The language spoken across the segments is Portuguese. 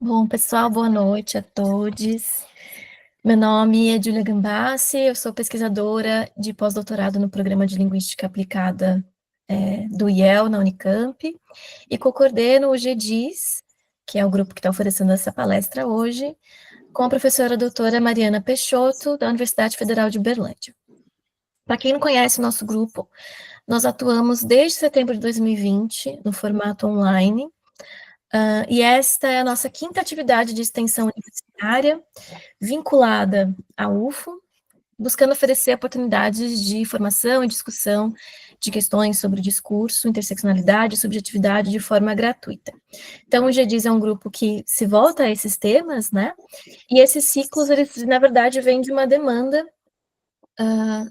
Bom, pessoal, boa noite a todos. Meu nome é Júlia Gambassi, eu sou pesquisadora de pós-doutorado no Programa de Linguística Aplicada do IEL, na Unicamp, e co-coordeno o GDIS, que é o grupo que está oferecendo essa palestra hoje, com a professora doutora Mariana Peixoto, da Universidade Federal de Uberlândia. Para quem não conhece o nosso grupo, nós atuamos desde setembro de 2020, no formato online, e esta é a nossa quinta atividade de extensão universitária, vinculada à UFO, buscando oferecer oportunidades de formação e discussão de questões sobre discurso, interseccionalidade e subjetividade de forma gratuita. Então, o GDIS é um grupo que se volta a esses temas, né? E esses ciclos, eles, na verdade, vêm de uma demanda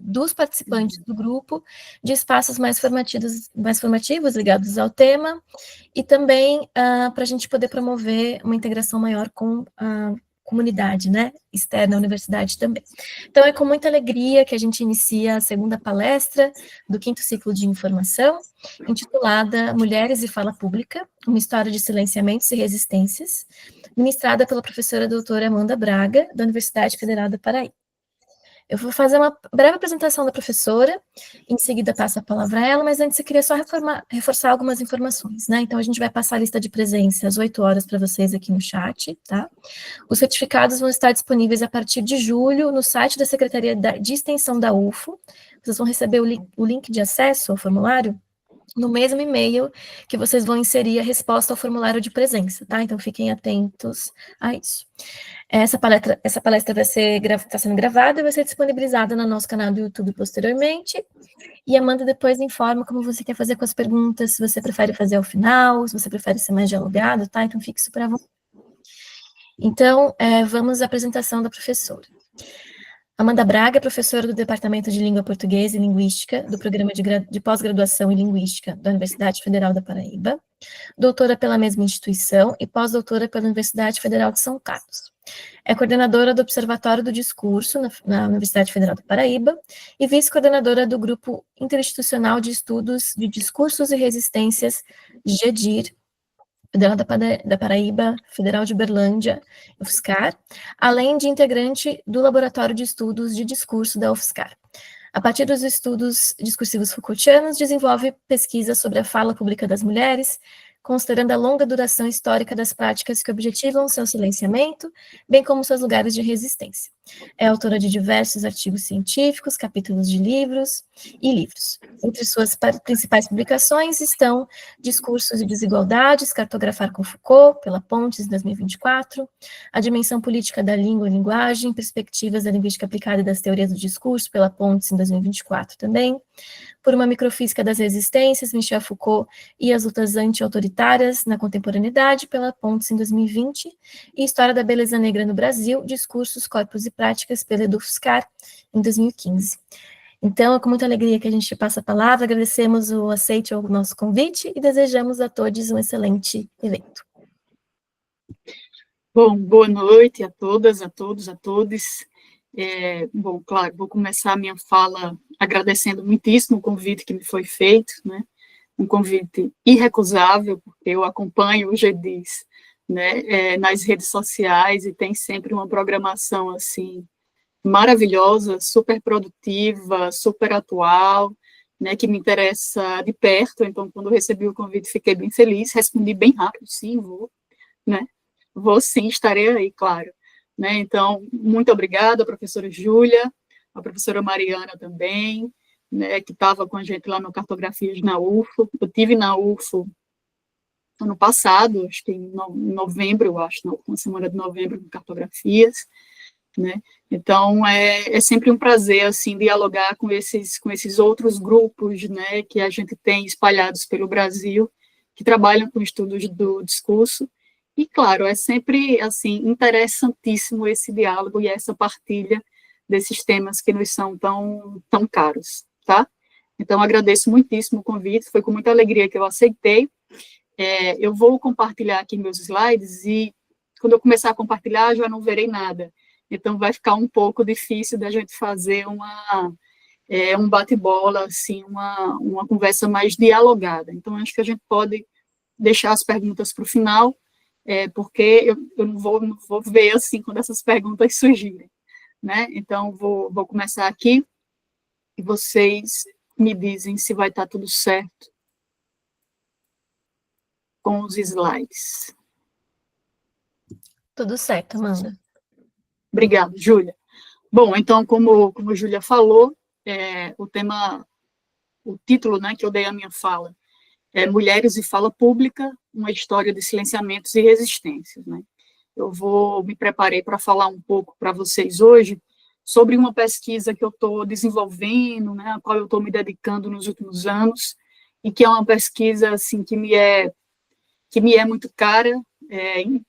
dos participantes do grupo de espaços mais formativos ligados ao tema, e também para a gente poder promover uma integração maior com a comunidade, né, externa à universidade também. Então, é com muita alegria que a gente inicia a segunda palestra do quinto ciclo de informação, intitulada Mulheres e Fala Pública, uma história de silenciamentos e resistências, ministrada pela professora doutora Amanda Braga, da Universidade Federal da Paraíba. Eu vou fazer uma breve apresentação da professora, em seguida passo a palavra a ela, mas antes eu queria só reforçar algumas informações, né? Então, a gente vai passar a lista de presença às 8 horas para vocês aqui no chat, tá? Os certificados vão estar disponíveis a partir de julho no site da Secretaria de Extensão da UFO. Vocês vão receber o link de acesso ao formulário no mesmo e-mail que vocês vão inserir a resposta ao formulário de presença, tá? Então, fiquem atentos a isso. Essa palestra está sendo gravada e vai ser disponibilizada no nosso canal do YouTube posteriormente. E a Amanda depois informa como você quer fazer com as perguntas, se você prefere fazer ao final, se você prefere ser mais dialogado, tá? Então, fique super à vontade. Então, vamos à apresentação da professora. Amanda Braga é professora do Departamento de Língua Portuguesa e Linguística, do Programa de Pós-Graduação em Linguística da Universidade Federal da Paraíba, doutora pela mesma instituição e pós-doutora pela Universidade Federal de São Carlos. É coordenadora do Observatório do Discurso na Universidade Federal da Paraíba e vice-coordenadora do Grupo Interinstitucional de Estudos de Discursos e Resistências, GEDIR, Federal da Paraíba, Federal de Uberlândia, UFSCar, além de integrante do Laboratório de Estudos de Discurso da UFSCar. A partir dos estudos discursivos Foucaultianos, desenvolve pesquisas sobre a fala pública das mulheres, considerando a longa duração histórica das práticas que objetivam seu silenciamento, bem como seus lugares de resistência. É autora de diversos artigos científicos, capítulos de livros e livros. Entre suas principais publicações estão Discursos e Desigualdades, Cartografar com Foucault, pela Pontes, em 2024, A Dimensão Política da Língua e Linguagem, Perspectivas da Linguística Aplicada e das Teorias do Discurso, pela Pontes, em 2024 também, Por uma Microfísica das Resistências, Michel Foucault e as Lutas Anti-Autoritárias na Contemporaneidade, pela Pontes, em 2020, e História da Beleza Negra no Brasil, Discursos, Corpos e Práticas, pela UFSCar, em 2015. Então, é com muita alegria que a gente passa a palavra, agradecemos o aceite ao nosso convite e desejamos a todos um excelente evento. Bom, boa noite a todas, a todos, a todos. Bom, claro, vou começar a minha fala agradecendo muitíssimo o convite que me foi feito, né? Um convite irrecusável, porque eu acompanho o GDIS, né, nas redes sociais e tem sempre uma programação assim maravilhosa, super produtiva, super atual, né, que me interessa de perto. Então, quando eu recebi o convite, fiquei bem feliz, respondi bem rápido, sim, vou, né? Vou sim, estarei aí, claro. Né? Então, muito obrigada, professora Júlia, a professora Mariana também, né, que estava com a gente lá no Cartografias na UFO. Eu tive na UFO ano passado, acho que em novembro, eu acho, na última semana de novembro, no Cartografias, né? Então, é sempre um prazer, assim, dialogar com esses outros grupos, né, que a gente tem espalhados pelo Brasil, que trabalham com estudos do discurso. E, claro, é sempre, assim, interessantíssimo esse diálogo e essa partilha desses temas que nos são tão caros, tá? Então, agradeço muitíssimo o convite, foi com muita alegria que eu aceitei. Eu vou compartilhar aqui meus slides e, quando eu começar a compartilhar, já não verei nada. Então, vai ficar um pouco difícil da gente fazer um bate-bola, assim, uma conversa mais dialogada. Então, acho que a gente pode deixar as perguntas para o final, porque eu não vou ver assim quando essas perguntas surgirem, né? Então, vou começar aqui e vocês me dizem se vai estar tudo certo com os slides. Tudo certo, Amanda. Obrigada, Júlia. Bom, então, como a Júlia falou, o título, né, que eu dei à minha fala é Mulheres e Fala Pública, uma história de silenciamentos e resistências, né? Eu me preparei para falar um pouco para vocês hoje sobre uma pesquisa que eu estou desenvolvendo, né, a qual eu estou me dedicando nos últimos anos, e que é uma pesquisa assim que me é muito cara,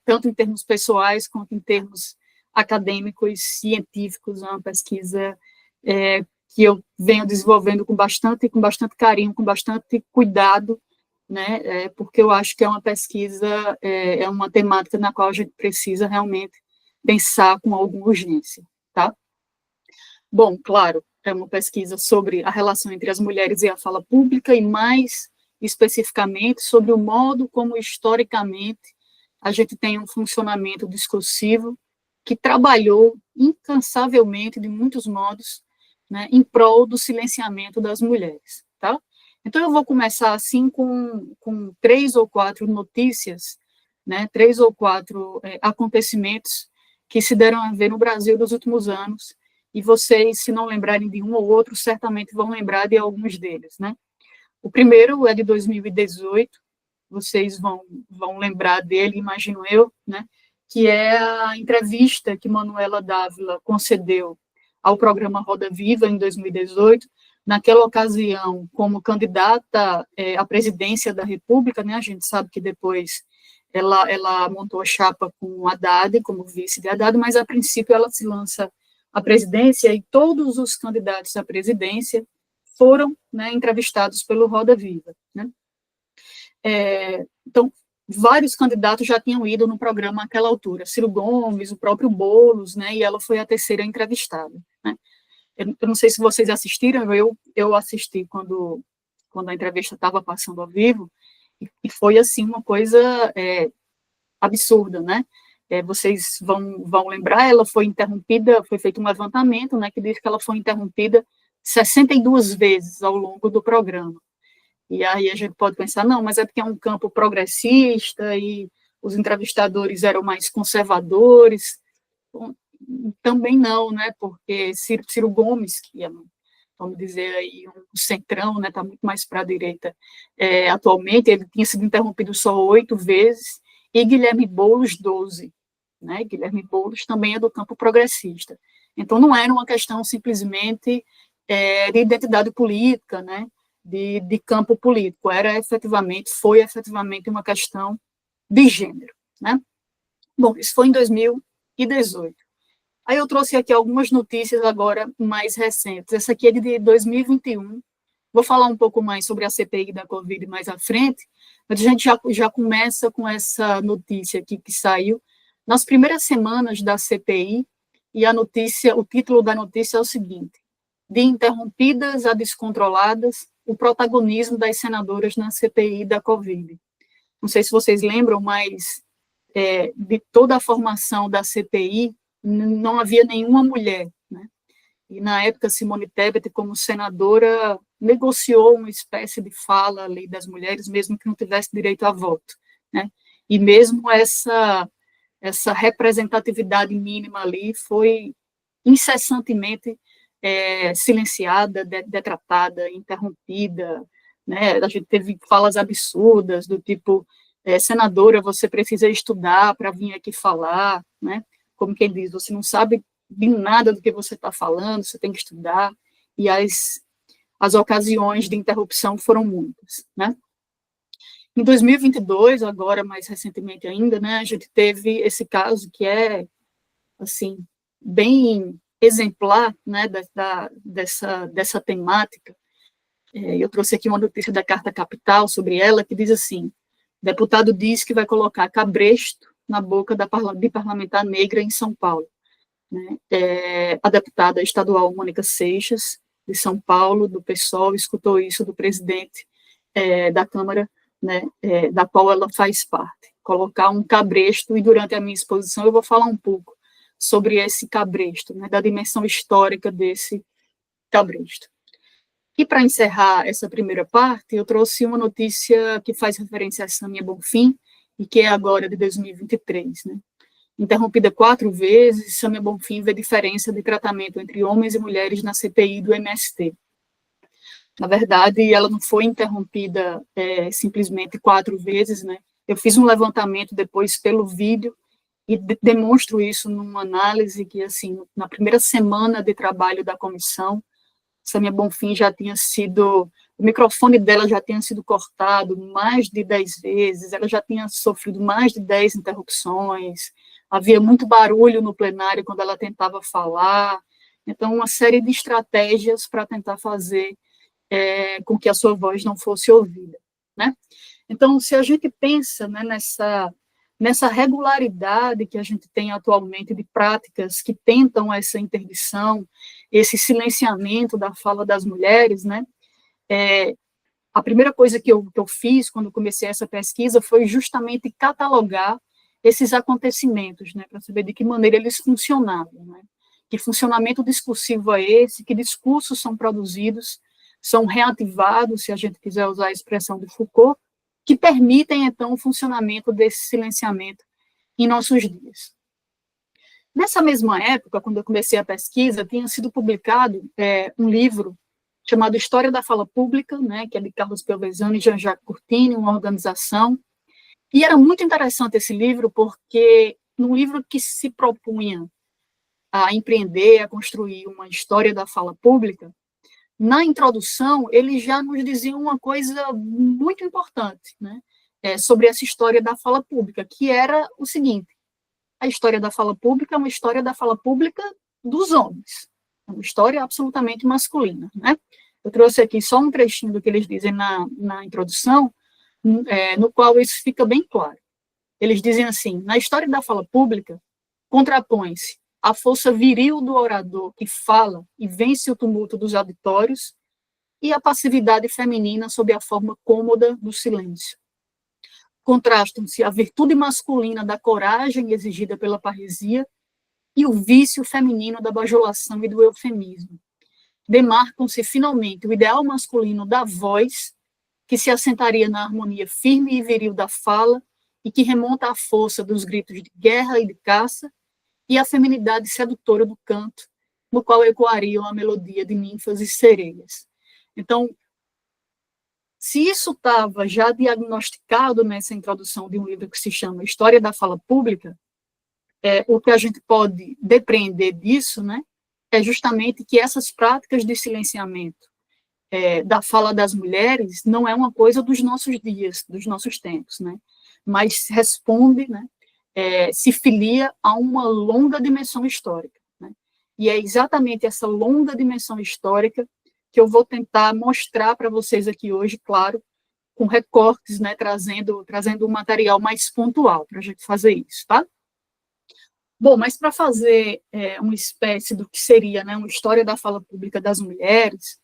tanto em termos pessoais quanto em termos acadêmicos, científicos. É uma pesquisa que eu venho desenvolvendo com bastante carinho, com bastante cuidado, né, porque eu acho que é uma pesquisa, é uma temática na qual a gente precisa realmente pensar com alguma urgência, tá? Bom, claro, é uma pesquisa sobre a relação entre as mulheres e a fala pública, e mais especificamente sobre o modo como, historicamente, a gente tem um funcionamento discursivo que trabalhou incansavelmente, de muitos modos, né, em prol do silenciamento das mulheres, tá? Então, eu vou começar, assim, com 3 ou 4 notícias, né, 3 ou 4 acontecimentos que se deram a ver no Brasil dos últimos anos, e vocês, se não lembrarem de um ou outro, certamente vão lembrar de alguns deles, né? O primeiro é de 2018, vocês vão lembrar dele, imagino eu, né? Que é a entrevista que Manuela Dávila concedeu ao programa Roda Viva em 2018, naquela ocasião, como candidata à presidência da República, né? A gente sabe que depois ela montou a chapa com o Haddad, como vice de Haddad, mas a princípio ela se lança à presidência, e todos os candidatos à presidência foram, né, entrevistados pelo Roda Viva, né? Então, vários candidatos já tinham ido no programa àquela altura, Ciro Gomes, o próprio Boulos, né, e ela foi a terceira entrevistada, né? Eu não sei se vocês assistiram, eu assisti quando a entrevista estava passando ao vivo, e foi, assim, uma coisa absurda, né? Vocês vão lembrar, ela foi interrompida, foi feito um levantamento, né, que diz que ela foi interrompida 62 vezes ao longo do programa. E aí a gente pode pensar, não, mas é porque é um campo progressista e os entrevistadores eram mais conservadores. Bom, também não, né, porque Ciro Gomes, que é, vamos dizer aí, um centrão, né, está muito mais para a direita atualmente, ele tinha sido interrompido só 8 vezes, e Guilherme Boulos, 12. Né? Guilherme Boulos também é do campo progressista. Então, não era uma questão simplesmente de identidade política, né? de campo político, foi efetivamente uma questão de gênero. Né? Bom, isso foi em 2018. Aí eu trouxe aqui algumas notícias agora mais recentes. Essa aqui é de 2021. Vou falar um pouco mais sobre a CPI da Covid mais à frente, mas a gente já começa com essa notícia aqui que saiu nas primeiras semanas da CPI, e o título da notícia é o seguinte: de interrompidas a descontroladas, o protagonismo das senadoras na CPI da Covid. Não sei se vocês lembram, mas de toda a formação da CPI, não havia nenhuma mulher, né? E, na época, Simone Tebet, como senadora, negociou uma espécie de fala à lei das mulheres, mesmo que não tivesse direito a voto, né? E mesmo essa representatividade mínima ali foi incessantemente silenciada, detratada, interrompida, né? A gente teve falas absurdas do tipo, senadora, você precisa estudar para vir aqui falar, né? Como quem diz, você não sabe de nada do que você está falando, você tem que estudar, e as ocasiões de interrupção foram muitas, né? Em 2022, agora mais recentemente ainda, né, a gente teve esse caso que é, assim, bem exemplar, né, dessa temática. Eu trouxe aqui uma notícia da Carta Capital sobre ela, que diz assim: deputado diz que vai colocar cabresto na boca de parlamentar negra em São Paulo. Né? A deputada estadual Mônica Seixas, de São Paulo, do PSOL, escutou isso do presidente da Câmara, né, da qual ela faz parte, colocar um cabresto, e durante a minha exposição eu vou falar um pouco sobre esse cabresto, né, da dimensão histórica desse cabresto. E para encerrar essa primeira parte, eu trouxe uma notícia que faz referência a Sâmia Bonfim, e que é agora de 2023, né? Interrompida 4 vezes, Sâmia Bonfim vê diferença de tratamento entre homens e mulheres na CPI do MST. Na verdade, ela não foi interrompida simplesmente 4 vezes, né? Eu fiz um levantamento depois pelo vídeo e demonstro isso numa análise que, assim, na primeira semana de trabalho da comissão, Sâmia Bonfim já tinha sido, o microfone dela já tinha sido cortado mais de 10 vezes, ela já tinha sofrido mais de 10 interrupções, havia muito barulho no plenário quando ela tentava falar, então uma série de estratégias para tentar fazer com que a sua voz não fosse ouvida, né? Então, se a gente pensa, né, nessa regularidade que a gente tem atualmente de práticas que tentam essa interdição, esse silenciamento da fala das mulheres, né? A primeira coisa que eu fiz quando comecei essa pesquisa foi justamente catalogar esses acontecimentos, né, para saber de que maneira eles funcionavam, né? Que funcionamento discursivo é esse, que discursos são produzidos, são reativados, se a gente quiser usar a expressão de Foucault, que permitem, então, o funcionamento desse silenciamento em nossos dias. Nessa mesma época, quando eu comecei a pesquisa, tinha sido publicado um livro chamado História da Fala Pública, né, que é de Carlos Pelvezano e Jean-Jacques Courtine, uma organização, e era muito interessante esse livro, porque num livro que se propunha a empreender, a construir uma história da fala pública, na introdução, ele já nos dizia uma coisa muito importante, né, sobre essa história da fala pública, que era o seguinte: a história da fala pública é uma história da fala pública dos homens, é uma história absolutamente masculina, né? Eu trouxe aqui só um trechinho do que eles dizem na introdução, no qual isso fica bem claro. Eles dizem assim: na história da fala pública, contrapõe-se a força viril do orador que fala e vence o tumulto dos auditórios e a passividade feminina sob a forma cômoda do silêncio. Contrastam-se a virtude masculina da coragem exigida pela parresia e o vício feminino da bajulação e do eufemismo. Demarcam-se, finalmente, o ideal masculino da voz, que se assentaria na harmonia firme e viril da fala e que remonta à força dos gritos de guerra e de caça, e a feminidade sedutora do canto, no qual ecoariam a melodia de ninfas e sereias. Então, se isso estava já diagnosticado nessa introdução de um livro que se chama História da Fala Pública, o que a gente pode depreender disso, né, é justamente que essas práticas de silenciamento da fala das mulheres não é uma coisa dos nossos dias, dos nossos tempos, né, mas responde, né, se filia a uma longa dimensão histórica, né, e é exatamente essa longa dimensão histórica que eu vou tentar mostrar para vocês aqui hoje, claro, com recortes, né, trazendo um material mais pontual para a gente fazer isso, tá? Bom, mas para fazer uma espécie do que seria, né, uma história da fala pública das mulheres,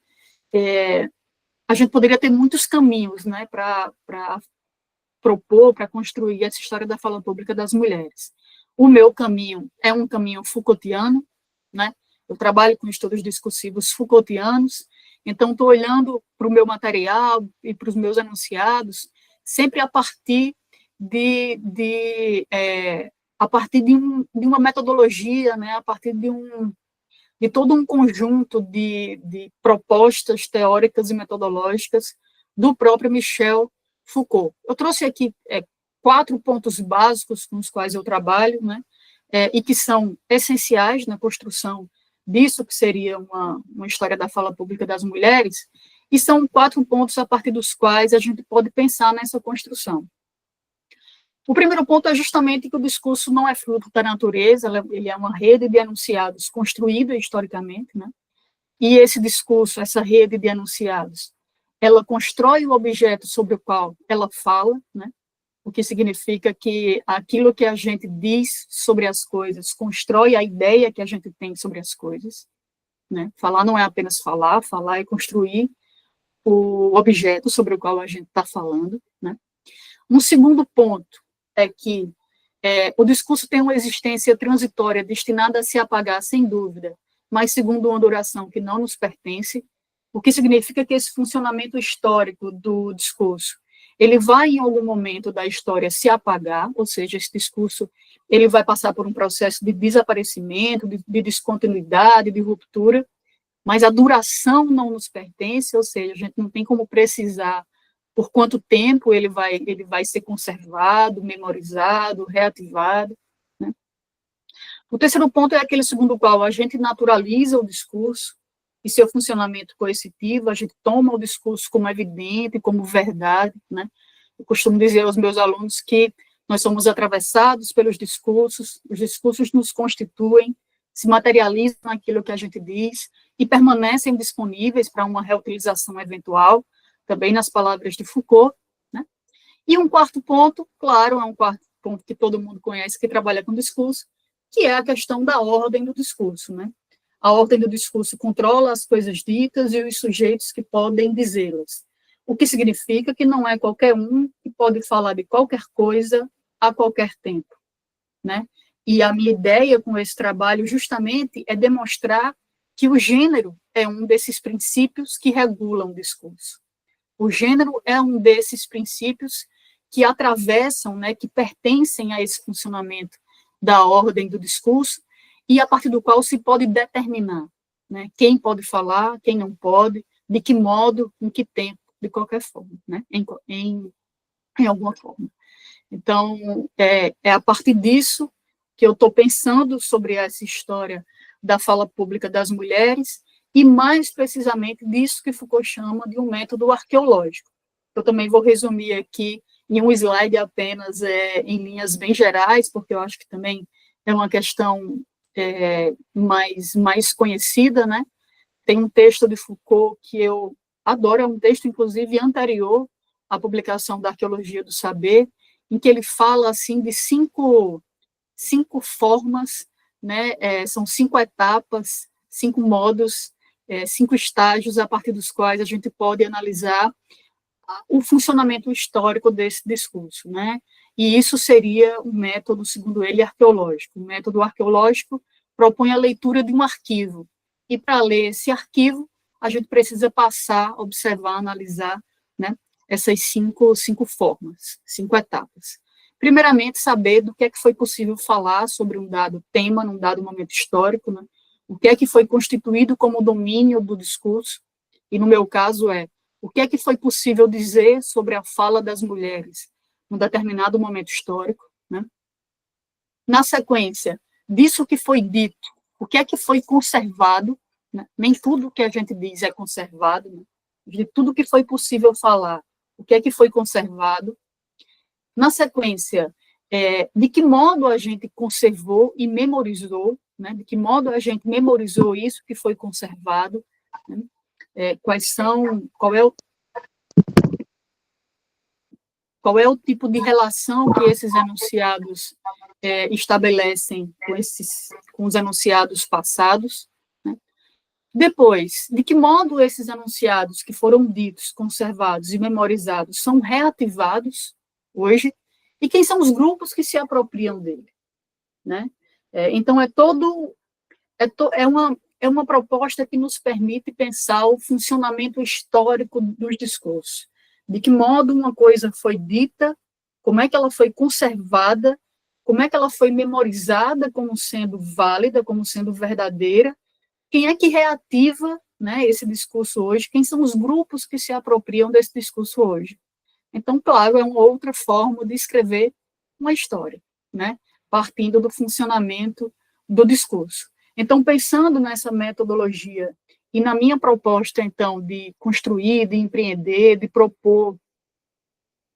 a gente poderia ter muitos caminhos, né, para propor, para construir essa história da fala pública das mulheres. O meu caminho é um caminho Foucaultiano, né? Eu trabalho com estudos discursivos Foucaultianos, então estou olhando para o meu material e para os meus enunciados sempre a partir de uma metodologia, né? A partir de todo um conjunto de propostas teóricas e metodológicas do próprio Michel Foucault. Eu trouxe aqui 4 pontos básicos com os quais eu trabalho, né, e que são essenciais na construção disso que seria uma história da fala pública das mulheres, e são 4 pontos a partir dos quais a gente pode pensar nessa construção. O primeiro ponto é justamente que o discurso não é fruto da natureza, ele é uma rede de enunciados construída historicamente, né, e esse discurso, essa rede de enunciados, ela constrói o objeto sobre o qual ela fala, né? O que significa que aquilo que a gente diz sobre as coisas constrói a ideia que a gente tem sobre as coisas, né? Falar não é apenas falar, falar é construir o objeto sobre o qual a gente está falando, né? Um segundo ponto é que o discurso tem uma existência transitória destinada a se apagar, sem dúvida, mas segundo uma duração que não nos pertence, o que significa que esse funcionamento histórico do discurso, ele vai, em algum momento da história, se apagar, ou seja, esse discurso ele vai passar por um processo de desaparecimento, de descontinuidade, de ruptura, mas a duração não nos pertence, ou seja, a gente não tem como precisar por quanto tempo ele vai ser conservado, memorizado, reativado, né? O terceiro ponto é aquele segundo o qual a gente naturaliza o discurso e seu funcionamento coercitivo, a gente toma o discurso como evidente, como verdade, né? Eu costumo dizer aos meus alunos que nós somos atravessados pelos discursos, os discursos nos constituem, se materializam naquilo que a gente diz e permanecem disponíveis para uma reutilização eventual, também nas palavras de Foucault, né? E um quarto ponto, claro, é um quarto ponto que todo mundo conhece, que trabalha com discurso, que é a questão da ordem do discurso, né? A ordem do discurso controla as coisas ditas e os sujeitos que podem dizê-las, o que significa que não é qualquer um que pode falar de qualquer coisa a qualquer tempo, né? E a minha ideia com esse trabalho justamente é demonstrar que o gênero é um desses princípios que regulam o discurso. O gênero é um desses princípios que atravessam, né, que pertencem a esse funcionamento da ordem do discurso e a partir do qual se pode determinar, né, quem pode falar, quem não pode, de que modo, em que tempo, de qualquer forma, né, em alguma forma. Então, é a partir disso que eu estou pensando sobre essa história da fala pública das mulheres e, mais precisamente, disso que Foucault chama de um método arqueológico. Eu também vou resumir aqui em um slide apenas, em linhas bem gerais, porque eu acho que também é uma questão mais conhecida, né? Tem um texto de Foucault que eu adoro, é um texto, inclusive, anterior à publicação da Arqueologia do Saber, em que ele fala, assim, de cinco formas, né? São 5 etapas, 5 modos, 5 estágios a partir dos quais a gente pode analisar o funcionamento histórico desse discurso, né? E isso seria um método, segundo ele, arqueológico. O método arqueológico propõe a leitura de um arquivo, e para ler esse arquivo, a gente precisa passar, observar, analisar, né, essas cinco formas, 5 etapas. Primeiramente, saber do que é que foi possível falar sobre um dado tema, num dado momento histórico, né? O que é que foi constituído como domínio do discurso, e no meu caso o que é que foi possível dizer sobre a fala das mulheres num determinado momento histórico, né? Na sequência, disso que foi dito, o que é que foi conservado, né? Nem tudo que a gente diz é conservado, né? De tudo que foi possível falar, o que é que foi conservado. Na sequência, de que modo a gente conservou e memorizou, né? De que modo a gente memorizou isso que foi conservado, né? Qual é o tipo de relação que esses enunciados estabelecem com os enunciados passados, né? Depois, de que modo esses enunciados que foram ditos, conservados e memorizados são reativados hoje, e quem são os grupos que se apropriam dele, né? Então, é uma proposta que nos permite pensar o funcionamento histórico dos discursos, de que modo uma coisa foi dita, como é que ela foi conservada, como é que ela foi memorizada como sendo válida, como sendo verdadeira, quem é que reativa, né, esse discurso hoje, quem são os grupos que se apropriam desse discurso hoje. Então, claro, é uma outra forma de escrever uma história, né, partindo do funcionamento do discurso. Então, pensando nessa metodologia e na minha proposta, então, de construir, de empreender, de propor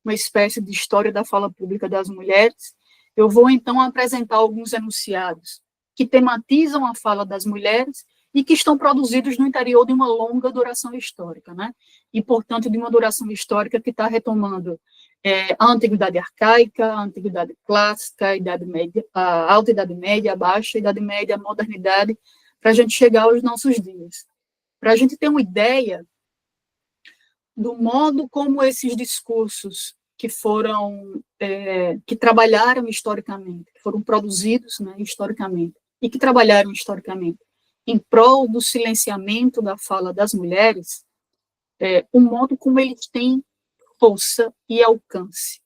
uma espécie de história da fala pública das mulheres, eu vou, então, apresentar alguns enunciados que tematizam a fala das mulheres e que estão produzidos no interior de uma longa duração histórica, né? E, portanto, de uma duração histórica que está retomando a antiguidade arcaica, a antiguidade clássica, a Idade Média, a Alta Idade Média, a Baixa Idade Média, a modernidade, para a gente chegar aos nossos dias. Para a gente ter uma ideia do modo como esses discursos que foram que trabalharam historicamente, que foram produzidos, né, historicamente, e que trabalharam historicamente em prol do silenciamento da fala das mulheres, o modo como eles têm força e alcance,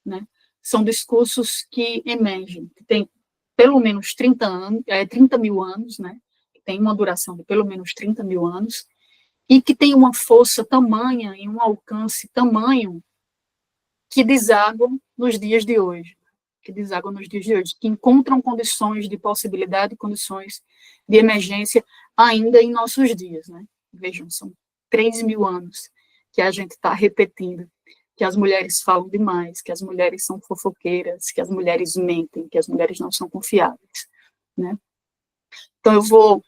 né? São discursos que emergem, que têm pelo menos 30 mil anos, né? Tem uma duração de pelo menos 30 mil anos, e que tem uma força tamanha e um alcance tamanho que desaguam nos dias de hoje, que encontram condições de possibilidade, condições de emergência ainda em nossos dias, né? Vejam, são 3 mil anos que a gente está repetindo que as mulheres falam demais, que as mulheres são fofoqueiras, que as mulheres mentem, que as mulheres não são confiáveis, né? Então, eu vou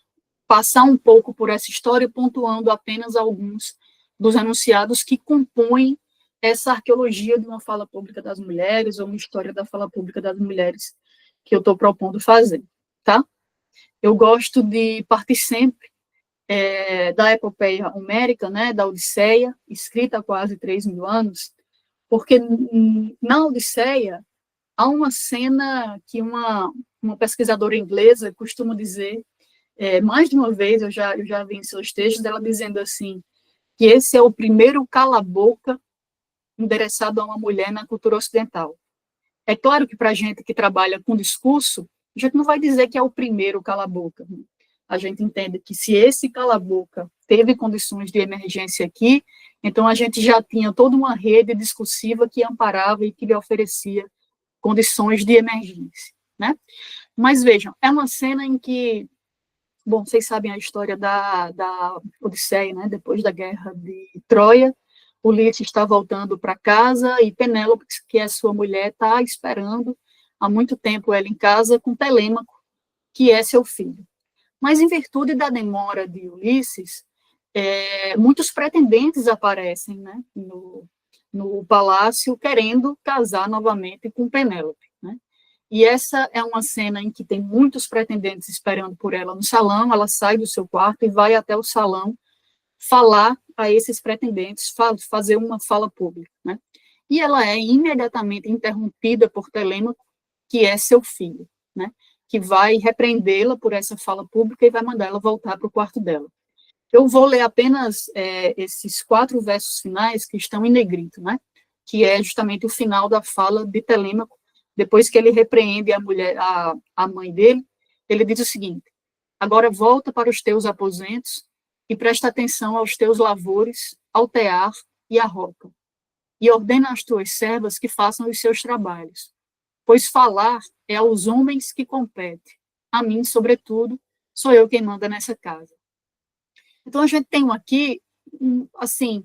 passar um pouco por essa história, pontuando apenas alguns dos enunciados que compõem essa arqueologia de uma fala pública das mulheres, ou uma história da fala pública das mulheres, que eu estou propondo fazer, tá? Eu gosto de partir sempre da epopeia homérica, né, da Odisseia, escrita há quase 3 mil anos, porque na Odisseia há uma cena que uma pesquisadora inglesa costuma dizer, mais de uma vez, eu já vi em seus textos, dela dizendo assim, que esse é o primeiro cala-boca endereçado a uma mulher na cultura ocidental. É claro que para a gente que trabalha com discurso, a gente não vai dizer que é o primeiro cala-boca. A gente entende que se esse cala-boca teve condições de emergência aqui, então a gente já tinha toda uma rede discursiva que amparava e que lhe oferecia condições de emergência, né? Mas vejam, é uma cena em que, bom, vocês sabem a história da Odisseia, né? Depois da guerra de Troia, Ulisses está voltando para casa e Penélope, que é sua mulher, está esperando há muito tempo ela em casa com Telêmaco, que é seu filho. Mas, em virtude da demora de Ulisses, muitos pretendentes aparecem, né, no palácio, querendo casar novamente com Penélope, né? E essa é uma cena em que tem muitos pretendentes esperando por ela no salão, ela sai do seu quarto e vai até o salão falar a esses pretendentes, fazer uma fala pública, né? E ela é imediatamente interrompida por Telêmaco, que é seu filho, né? Que vai repreendê-la por essa fala pública e vai mandar ela voltar para o quarto dela. Eu vou ler apenas esses 4 versos finais que estão em negrito, né? Que é justamente o final da fala de Telêmaco, depois que ele repreende a mulher, a mãe dele, ele diz o seguinte: agora volta para os teus aposentos e presta atenção aos teus lavores, ao tear e à roca, e ordena às tuas servas que façam os seus trabalhos, pois falar é aos homens que compete. A mim, sobretudo, sou eu quem manda nessa casa. Então, a gente tem aqui, assim,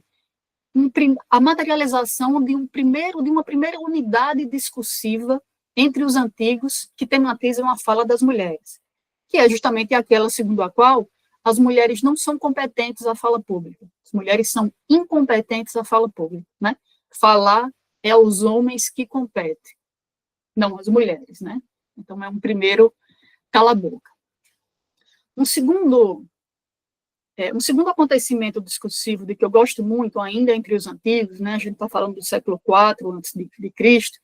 a materialização de uma primeira unidade discursiva entre os antigos que tematizam a fala das mulheres, que é justamente aquela segundo a qual as mulheres não são competentes à fala pública, as mulheres são incompetentes à fala pública, né? Falar é aos homens que competem, não às mulheres, né? Então, é um primeiro cala-boca. Um segundo acontecimento discursivo de que eu gosto muito ainda entre os antigos, né, a gente está falando do século IV antes de Cristo,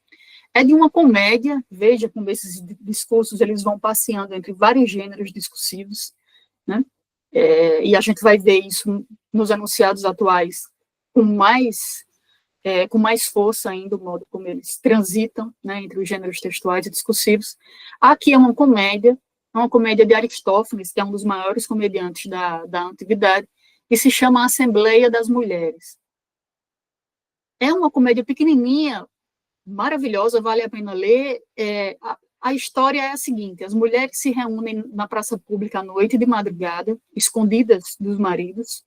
é de uma comédia. Veja como esses discursos eles vão passeando entre vários gêneros discursivos, né, e a gente vai ver isso nos enunciados atuais com mais força ainda, o modo como eles transitam, né, entre os gêneros textuais e discursivos. Aqui é uma comédia de Aristófanes, que é um dos maiores comediantes da antiguidade, e se chama A Assembleia das Mulheres. É uma comédia pequenininha, maravilhosa, vale a pena ler. A história é a seguinte: as mulheres se reúnem na praça pública à noite, de madrugada, escondidas dos maridos,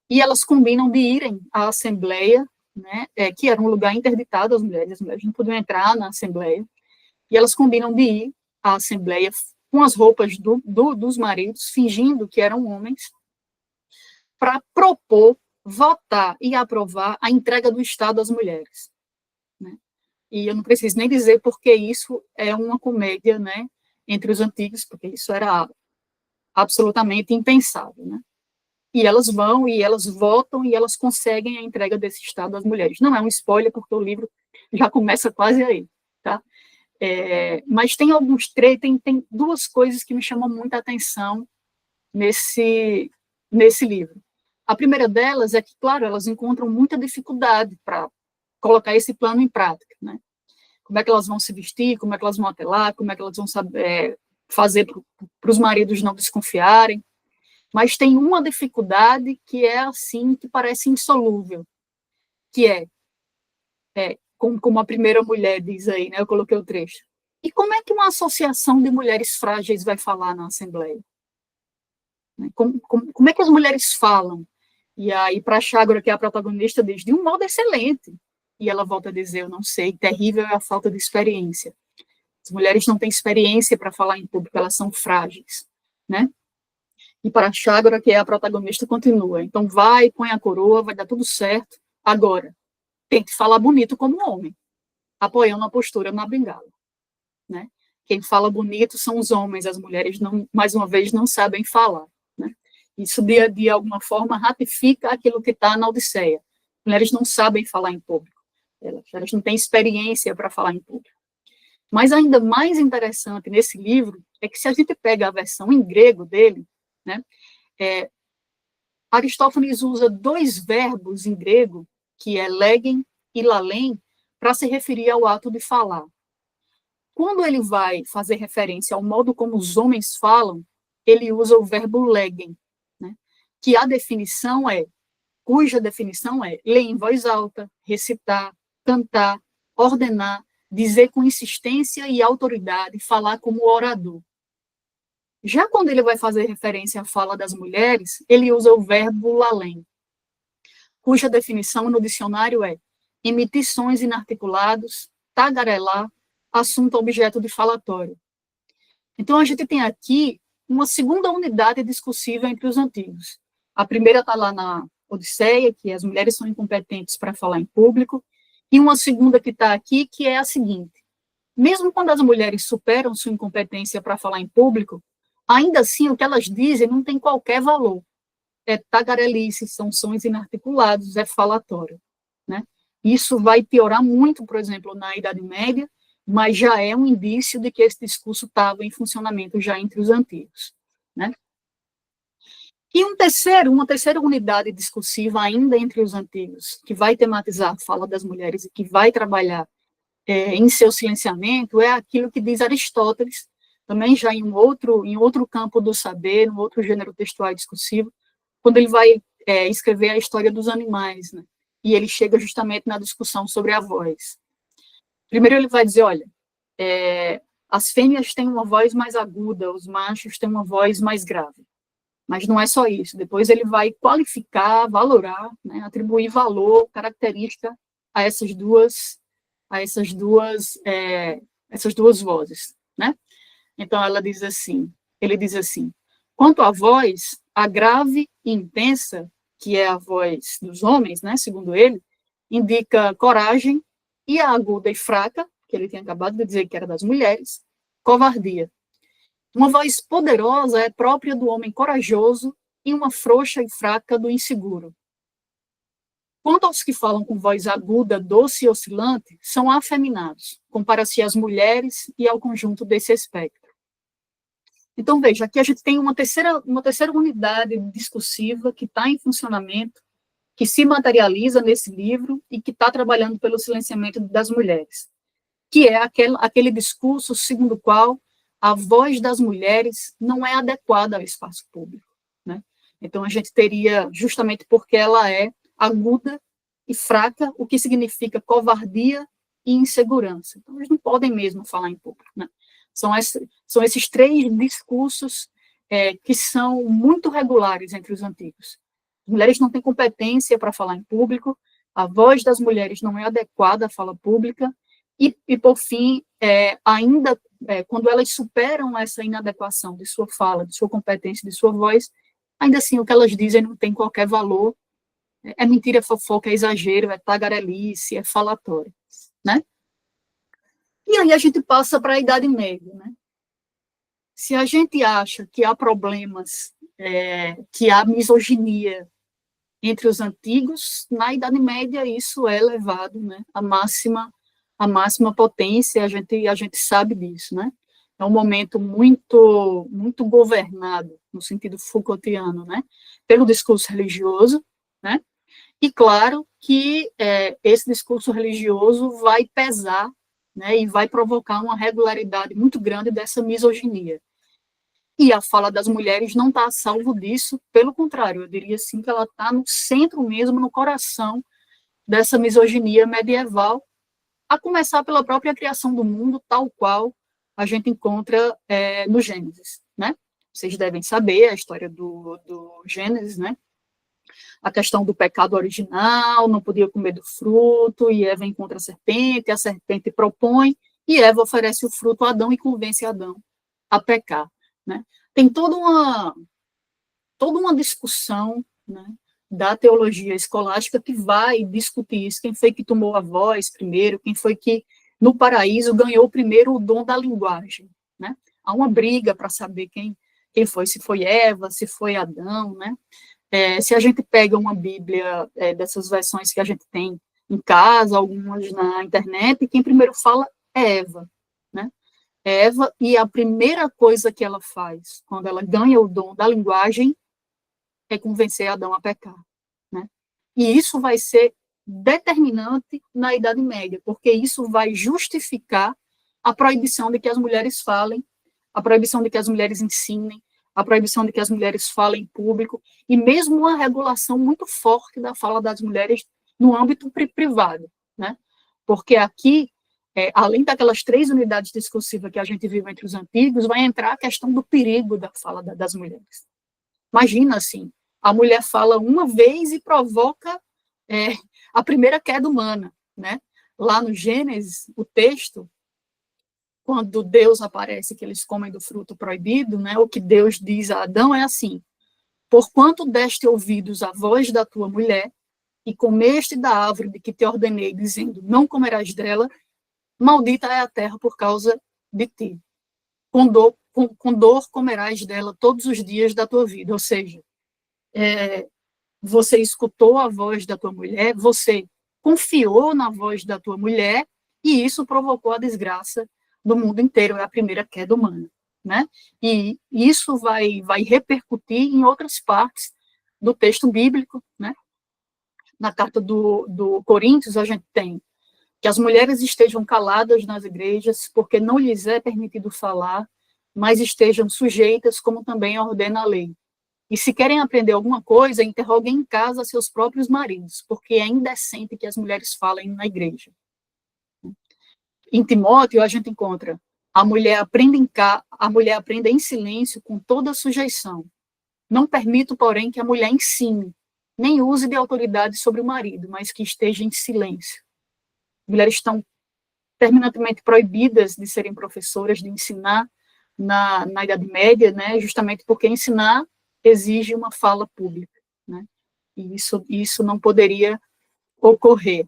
e elas combinam de irem à Assembleia, né, que era um lugar interditado às mulheres, as mulheres não podiam entrar na Assembleia, e elas combinam de ir à Assembleia com as roupas dos maridos, fingindo que eram homens, para propor, votar e aprovar a entrega do Estado às mulheres, né? E eu não preciso nem dizer porque isso é uma comédia, né, entre os antigos, porque isso era absolutamente impensável, né? E elas vão, e elas votam, e elas conseguem a entrega desse Estado às mulheres. Não é um spoiler, porque o livro já começa quase aí, tá? Mas tem tem duas coisas que me chamam muita atenção nesse livro. A primeira delas é que, claro, elas encontram muita dificuldade para colocar esse plano em prática, né? Como é que elas vão se vestir, como é que elas vão até lá, como é que elas vão saber fazer para os maridos não desconfiarem. Mas tem uma dificuldade que é assim, que parece insolúvel, que como a primeira mulher diz aí, né? Eu coloquei o trecho. E como é que uma associação de mulheres frágeis vai falar na Assembleia? Como é que as mulheres falam? E aí, para a Chágora, que é a protagonista, diz, de um modo excelente. E ela volta a dizer, eu não sei, terrível é a falta de experiência. As mulheres não têm experiência para falar em público, elas são frágeis, né? E para a Chágora, que é a protagonista, continua. Então, vai, põe a coroa, vai dar tudo certo. Agora, tente falar bonito como homem, apoiando a postura na bengala, né? Quem fala bonito são os homens, as mulheres, não, mais uma vez, não sabem falar, né? Isso, de alguma forma, ratifica aquilo que está na Odisseia. As mulheres não sabem falar em público, elas não têm experiência para falar em público. Mas ainda mais interessante nesse livro é que, se a gente pega a versão em grego dele, né, Aristófanes usa dois verbos em grego, que é legen e lalen, para se referir ao ato de falar. Quando ele vai fazer referência ao modo como os homens falam, ele usa o verbo legen, né, cuja definição é ler em voz alta, recitar, cantar, ordenar, dizer com insistência e autoridade, falar como orador. Já quando ele vai fazer referência à fala das mulheres, ele usa o verbo lalem, cuja definição no dicionário é emitir sons inarticulados, tagarelar, assunto objeto de falatório. Então, a gente tem aqui uma segunda unidade discursiva entre os antigos. A primeira está lá na Odisseia, que as mulheres são incompetentes para falar em público, e uma segunda que está aqui, que é a seguinte: mesmo quando as mulheres superam sua incompetência para falar em público, ainda assim o que elas dizem não tem qualquer valor. É tagarelice, são sons inarticulados, é falatório, né? Isso vai piorar muito, por exemplo, na Idade Média, mas já é um indício de que esse discurso estava em funcionamento já entre os antigos, né? E uma terceira unidade discursiva ainda entre os antigos, que vai tematizar a fala das mulheres e que vai trabalhar em seu silenciamento, é aquilo que diz Aristóteles, também já em outro campo do saber, no outro gênero textual e discursivo, quando ele vai escrever a história dos animais, né? E ele chega justamente na discussão sobre a voz. Primeiro ele vai dizer, olha, as fêmeas têm uma voz mais aguda, os machos têm uma voz mais grave. Mas não é só isso. Depois ele vai qualificar, valorar, né, atribuir valor, característica a essas duas vozes, né? Então ele diz assim: quanto à voz, a grave e intensa, que é a voz dos homens, né, segundo ele, indica coragem, e a aguda e fraca, que ele tinha acabado de dizer que era das mulheres, covardia. Uma voz poderosa é própria do homem corajoso e uma frouxa e fraca do inseguro. Quanto aos que falam com voz aguda, doce e oscilante, são afeminados, compara-se às mulheres e ao conjunto desse espectro. Então, veja, aqui a gente tem uma terceira unidade discursiva que está em funcionamento, que se materializa nesse livro e que está trabalhando pelo silenciamento das mulheres, que é aquele discurso segundo o qual a voz das mulheres não é adequada ao espaço público, né? Então, a gente teria, justamente porque ela é aguda e fraca, o que significa covardia e insegurança. Então, eles não podem mesmo falar em público, né? São esses três discursos que são muito regulares entre os antigos. As mulheres não têm competência para falar em público, a voz das mulheres não é adequada à fala pública, e por fim, quando elas superam essa inadequação de sua fala, de sua competência, de sua voz, ainda assim o que elas dizem não tem qualquer valor, é mentira, é fofoca, é exagero, é tagarelice, é falatório, né? E aí a gente passa para a Idade Média, né? Se a gente acha que há problemas, que há misoginia entre os antigos, na Idade Média isso é levado, né, à máxima a máxima potência, a gente sabe disso, né? É um momento muito governado, no sentido Foucaultiano, né? Pelo discurso religioso, né? E claro que esse discurso religioso vai pesar, né? E vai provocar uma regularidade muito grande dessa misoginia. E a fala das mulheres não está a salvo disso, pelo contrário, eu diria assim que ela está no centro mesmo, no coração dessa misoginia medieval, a começar pela própria criação do mundo, tal qual a gente encontra no Gênesis, né? Vocês devem saber a história do Gênesis, né? A questão do pecado original, não podia comer do fruto, e Eva encontra a serpente propõe, e Eva oferece o fruto a Adão e convence Adão a pecar, né? Tem toda uma discussão, né, da teologia escolástica que vai discutir isso, quem foi que tomou a voz primeiro, quem foi que, no paraíso, ganhou primeiro o dom da linguagem, né? Há uma briga para saber quem foi, se foi Eva, se foi Adão, né? Se a gente pega uma Bíblia dessas versões que a gente tem em casa, algumas na internet, quem primeiro fala é Eva, né? Eva, e a primeira coisa que ela faz, quando ela ganha o dom da linguagem, é convencer Adão a pecar, né? E isso vai ser determinante na Idade Média, porque isso vai justificar a proibição de que as mulheres falem, a proibição de que as mulheres ensinem, a proibição de que as mulheres falem em público, e mesmo uma regulação muito forte da fala das mulheres no âmbito privado, né? Porque aqui, além daquelas 3 unidades discursivas que a gente viu entre os antigos, vai entrar a questão do perigo da fala das mulheres. Imagina, assim, a mulher fala uma vez e provoca a primeira queda humana, né? Lá no Gênesis, o texto, quando Deus aparece que eles comem do fruto proibido, né? O que Deus diz a Adão é assim: porquanto deste ouvidos à voz da tua mulher e comeste da árvore de que te ordenei, dizendo, não comerás dela, maldita é a terra por causa de ti. Com dor comerás dela todos os dias da tua vida. Ou seja, você escutou a voz da tua mulher, você confiou na voz da tua mulher, e isso provocou a desgraça do mundo inteiro, é a primeira queda humana, né? E isso vai repercutir em outras partes do texto bíblico, né? Na carta do Coríntios, a gente tem que as mulheres estejam caladas nas igrejas, porque não lhes é permitido falar, mas estejam sujeitas, como também ordena a lei. E se querem aprender alguma coisa, interroguem em casa seus próprios maridos, porque é indecente que as mulheres falem na igreja. Em Timóteo, a gente encontra a mulher aprenda em silêncio com toda a sujeição. Não permito, porém, que a mulher ensine, nem use de autoridade sobre o marido, mas que esteja em silêncio. Mulheres estão terminantemente proibidas de serem professoras, de ensinar na Idade Média, né, justamente porque ensinar exige uma fala pública, né, e isso não poderia ocorrer.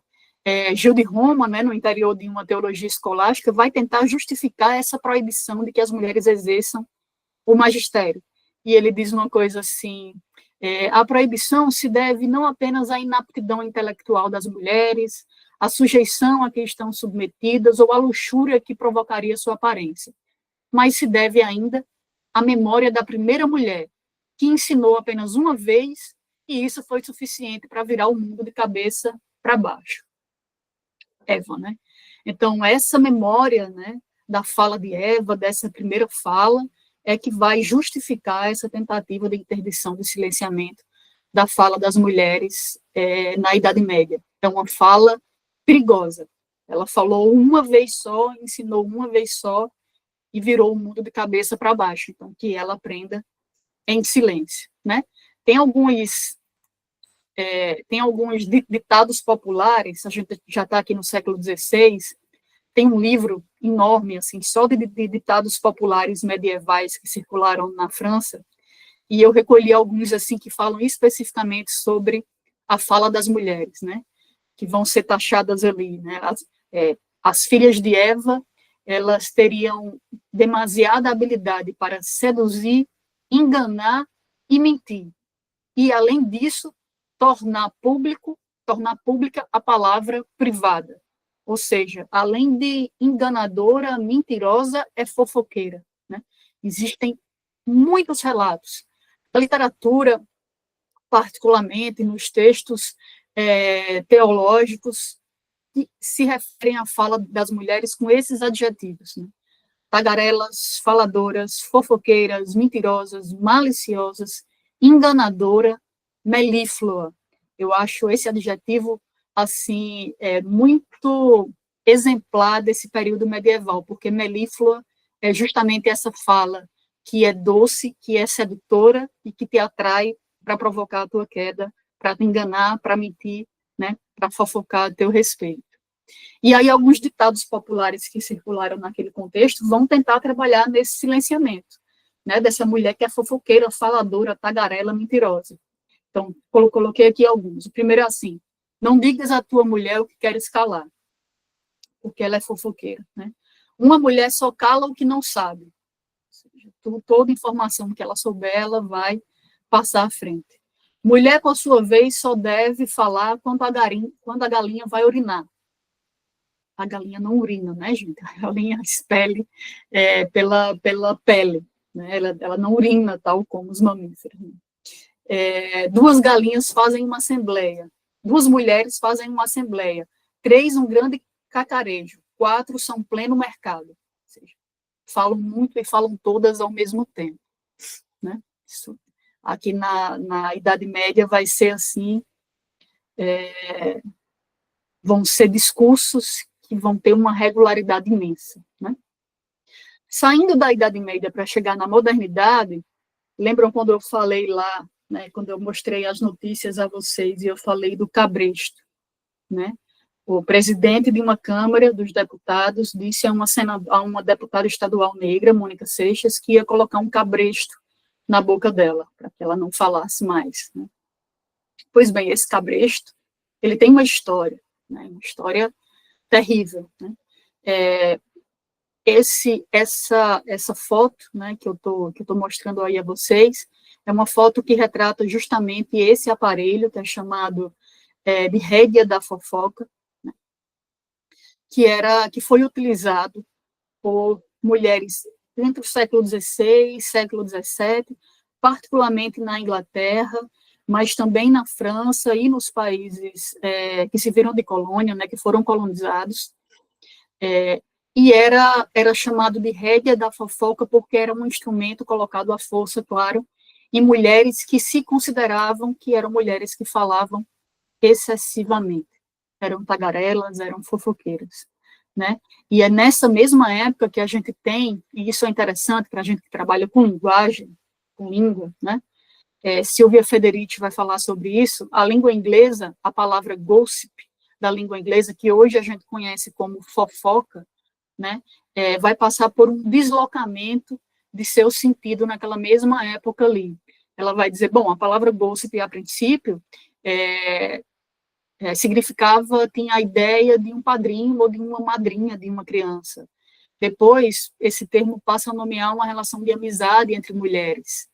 Gil de Roma, né, no interior de uma teologia escolástica, vai tentar justificar essa proibição de que as mulheres exerçam o magistério. E ele diz uma coisa assim: a proibição se deve não apenas à inaptidão intelectual das mulheres, à sujeição a que estão submetidas ou à luxúria que provocaria sua aparência, mas se deve ainda à memória da primeira mulher, que ensinou apenas uma vez, e isso foi suficiente para virar o mundo de cabeça para baixo. Eva, né? Então, essa memória, né, da fala de Eva, dessa primeira fala, é que vai justificar essa tentativa de interdição, de silenciamento da fala das mulheres na Idade Média. É uma fala perigosa. Ela falou uma vez só, ensinou uma vez só e virou o mundo de cabeça para baixo. Então, que ela aprenda em silêncio, né? Tem alguns ditados populares, a gente já está aqui no século XVI, tem um livro enorme, assim, só de ditados populares medievais que circularam na França, e eu recolhi alguns, assim, que falam especificamente sobre a fala das mulheres, né, que vão ser taxadas ali, né, as filhas de Eva, elas teriam demasiada habilidade para seduzir, enganar e mentir, e, além disso, tornar pública a palavra privada, Ou seja, além de enganadora, mentirosa, é fofoqueira, né? Existem muitos relatos. A literatura, particularmente nos textos teológicos, que se referem à fala das mulheres com esses adjetivos, né? Tagarelas, faladoras, fofoqueiras, mentirosas, maliciosas, enganadora, melíflua. Eu acho esse adjetivo assim muito exemplar desse período medieval, porque melíflua é justamente essa fala que é doce, que é sedutora e que te atrai para provocar a tua queda, para te enganar, para mentir, né, para fofocar a teu respeito. E aí alguns ditados populares que circularam naquele contexto vão tentar trabalhar nesse silenciamento, né, dessa mulher que é fofoqueira, faladora, tagarela, mentirosa. Então, coloquei aqui alguns. O primeiro é assim: não digas à tua mulher o que queres calar, porque ela é fofoqueira, né? Uma mulher só cala o que não sabe. Ou seja, toda informação que ela souber, ela vai passar à frente. Mulher, por sua vez, só deve falar quando a galinha vai urinar. A galinha não urina, né, gente? A galinha expele pela pele, né? Ela não urina, tal como os mamíferos. Né? Duas galinhas fazem uma assembleia, duas mulheres fazem uma assembleia, três um grande cacarejo, quatro são pleno mercado. Ou seja, falam muito e falam todas ao mesmo tempo. Né? Isso, aqui na Idade Média vai ser assim, vão ser discursos que vão ter uma regularidade imensa. Né? Saindo da Idade Média para chegar na modernidade, lembram quando eu falei lá, né, quando eu mostrei as notícias a vocês e eu falei do cabresto, né? O presidente de uma Câmara dos Deputados disse a uma deputada estadual negra, Mônica Seixas, que ia colocar um cabresto na boca dela, para que ela não falasse mais. Né? Pois bem, esse cabresto, ele tem uma história, né, uma história terrível. Né? Essa foto, né, que eu tô mostrando aí a vocês, é uma foto que retrata justamente esse aparelho, que é chamado de rédea da fofoca, né, que foi utilizado por mulheres entre o século XVI e século XVII, particularmente na Inglaterra, mas também na França e nos países que se viram de colônia, né, que foram colonizados, e era chamado de rédea da fofoca porque era um instrumento colocado à força, claro, em mulheres que se consideravam que eram mulheres que falavam excessivamente, eram tagarelas, eram fofoqueiras, né? E é nessa mesma época que a gente tem, e isso é interessante para a gente que trabalha com linguagem, com língua, né? Silvia Federici vai falar sobre isso. A língua inglesa, a palavra gossip da língua inglesa, que hoje a gente conhece como fofoca, né, vai passar por um deslocamento de seu sentido naquela mesma época ali. Ela vai dizer, bom, a palavra gossip, a princípio, significava, tinha a ideia de um padrinho ou de uma madrinha de uma criança. Depois, esse termo passa a nomear uma relação de amizade entre mulheres.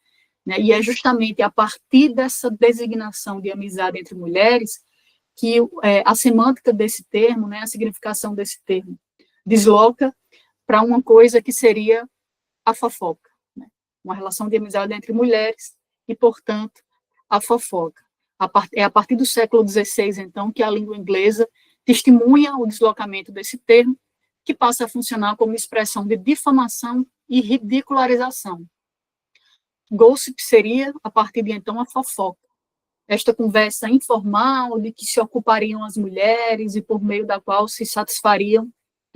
Né, e é justamente a partir dessa designação de amizade entre mulheres que a semântica desse termo, né, a significação desse termo, desloca para uma coisa que seria a fofoca, né? Uma relação de amizade entre mulheres e, portanto, a fofoca. É a partir do século XVI, então, que a língua inglesa testemunha o deslocamento desse termo, que passa a funcionar como expressão de difamação e ridicularização. Gossip seria, a partir de então, a fofoca. Esta conversa informal de que se ocupariam as mulheres e por meio da qual se satisfariam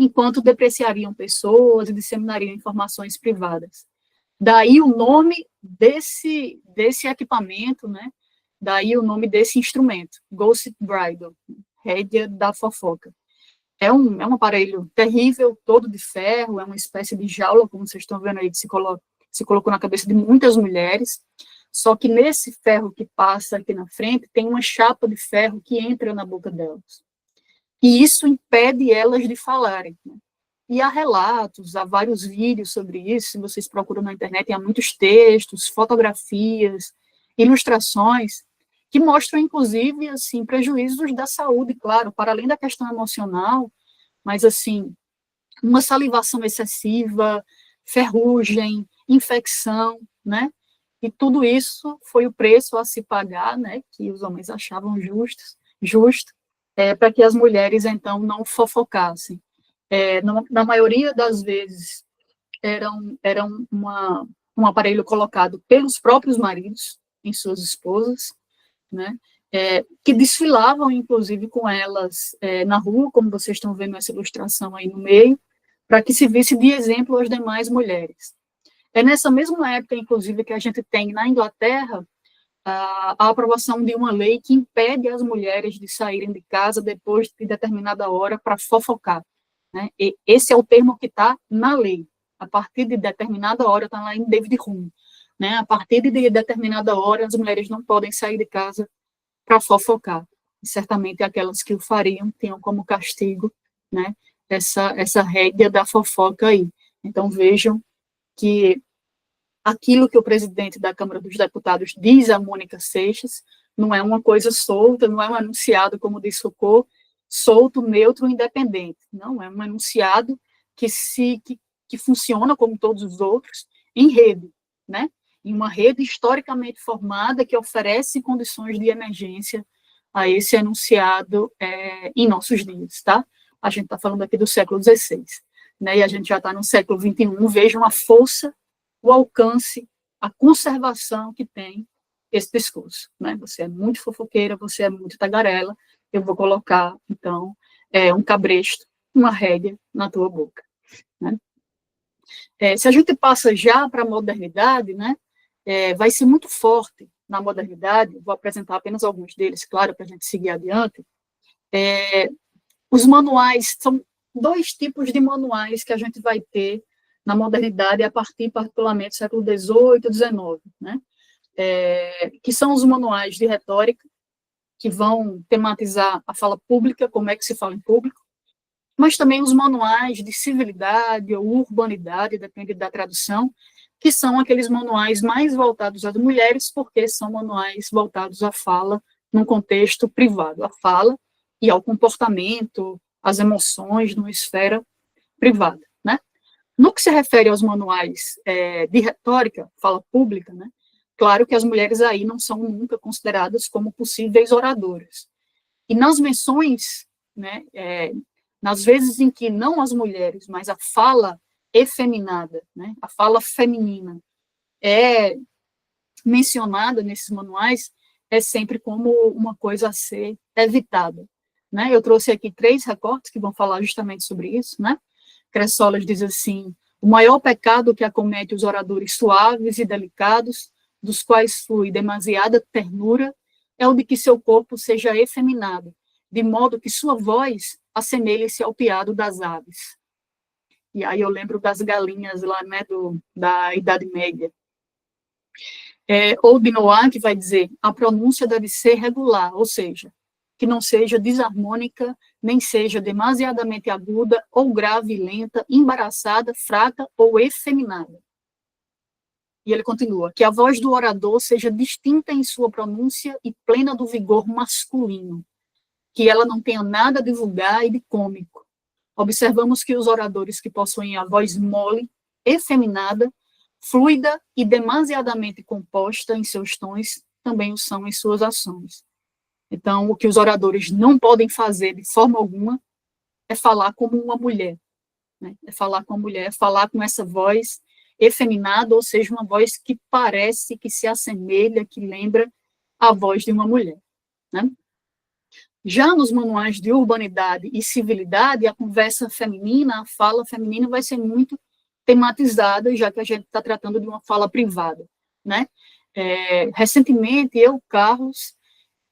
enquanto depreciariam pessoas e disseminariam informações privadas. Daí o nome desse equipamento, né? Daí o nome desse instrumento, Gossip Bridle, rédea da fofoca. É um aparelho terrível, todo de ferro, é uma espécie de jaula, como vocês estão vendo aí, que se colocou na cabeça de muitas mulheres, só que nesse ferro que passa aqui na frente, tem uma chapa de ferro que entra na boca delas. E isso impede elas de falarem. Né? E há relatos, há vários vídeos sobre isso, se vocês procuram na internet, há muitos textos, fotografias, ilustrações, que mostram, inclusive, assim, prejuízos da saúde, claro, para além da questão emocional, mas, assim, uma salivação excessiva, ferrugem, infecção, né? E tudo isso foi o preço a se pagar, né, que os homens achavam justo, para que as mulheres, então, não fofocassem. Na maioria das vezes, era um aparelho colocado pelos próprios maridos em suas esposas, né, que desfilavam, inclusive, com elas na rua, como vocês estão vendo essa ilustração aí no meio, para que se visse de exemplo às demais mulheres. É nessa mesma época, inclusive, que a gente tem na Inglaterra a aprovação de uma lei que impede as mulheres de saírem de casa depois de determinada hora para fofocar, né? E esse é o termo que está na lei. A partir de determinada hora, está lá em David Hume, né? A partir de determinada hora, as mulheres não podem sair de casa para fofocar. E certamente aquelas que o fariam tinham como castigo, né, essa rédea da fofoca aí. Então, vejam que aquilo que o presidente da Câmara dos Deputados diz a Mônica Seixas não é uma coisa solta, não é um enunciado, como diz Foucault, solto, neutro, independente. Não, é um enunciado que funciona, como todos os outros, em rede, né? Em uma rede historicamente formada que oferece condições de emergência a esse enunciado em nossos dias, tá? A gente está falando aqui do século XVI, né? E a gente já está no século XXI. Vejam a força, o alcance, a conservação que tem esse discurso, né? Você é muito fofoqueira, você é muito tagarela, eu vou colocar, então, um cabresto, uma rédea na tua boca, né? Se a gente passa já para a modernidade, né, vai ser muito forte na modernidade, vou apresentar apenas alguns deles, claro, para a gente seguir adiante. Os manuais, são dois tipos de manuais que a gente vai ter na modernidade, a partir, particularmente, do século XVIII, XIX, né? Que são os manuais de retórica, que vão tematizar a fala pública, como é que se fala em público, mas também os manuais de civilidade ou urbanidade, depende da tradução, que são aqueles manuais mais voltados às mulheres, porque são manuais voltados à fala num contexto privado, à fala e ao comportamento, às emoções, numa esfera privada, né? No que se refere aos manuais de retórica, fala pública, né? Claro que as mulheres aí não são nunca consideradas como possíveis oradoras. E nas menções, né, nas vezes em que não as mulheres, mas a fala efeminada, né, a fala feminina é mencionada nesses manuais, é sempre como uma coisa a ser evitada, né? Eu trouxe aqui 3 recortes que vão falar justamente sobre isso, né? Cressolas diz assim: o maior pecado que acomete os oradores suaves e delicados, dos quais flui demasiada ternura, é o de que seu corpo seja efeminado, de modo que sua voz assemelhe-se ao piado das aves. E aí eu lembro das galinhas lá, né, da Idade Média. Ou de Noah, que vai dizer: a pronúncia deve ser regular, ou seja, que não seja desarmônica, nem seja demasiadamente aguda, ou grave, lenta, embaraçada, fraca ou efeminada. E ele continua: que a voz do orador seja distinta em sua pronúncia e plena do vigor masculino, que ela não tenha nada de vulgar e de cômico. Observamos que os oradores que possuem a voz mole, efeminada, fluida e demasiadamente composta em seus tons, também o são em suas ações. Então, o que os oradores não podem fazer de forma alguma é falar como uma mulher, né? É falar com a mulher, é falar com essa voz efeminada, ou seja, uma voz que parece, que se assemelha, que lembra a voz de uma mulher, né? Já nos manuais de urbanidade e civilidade, a conversa feminina, a fala feminina vai ser muito tematizada, já que a gente está tratando de uma fala privada, né? Recentemente, eu, Carlos,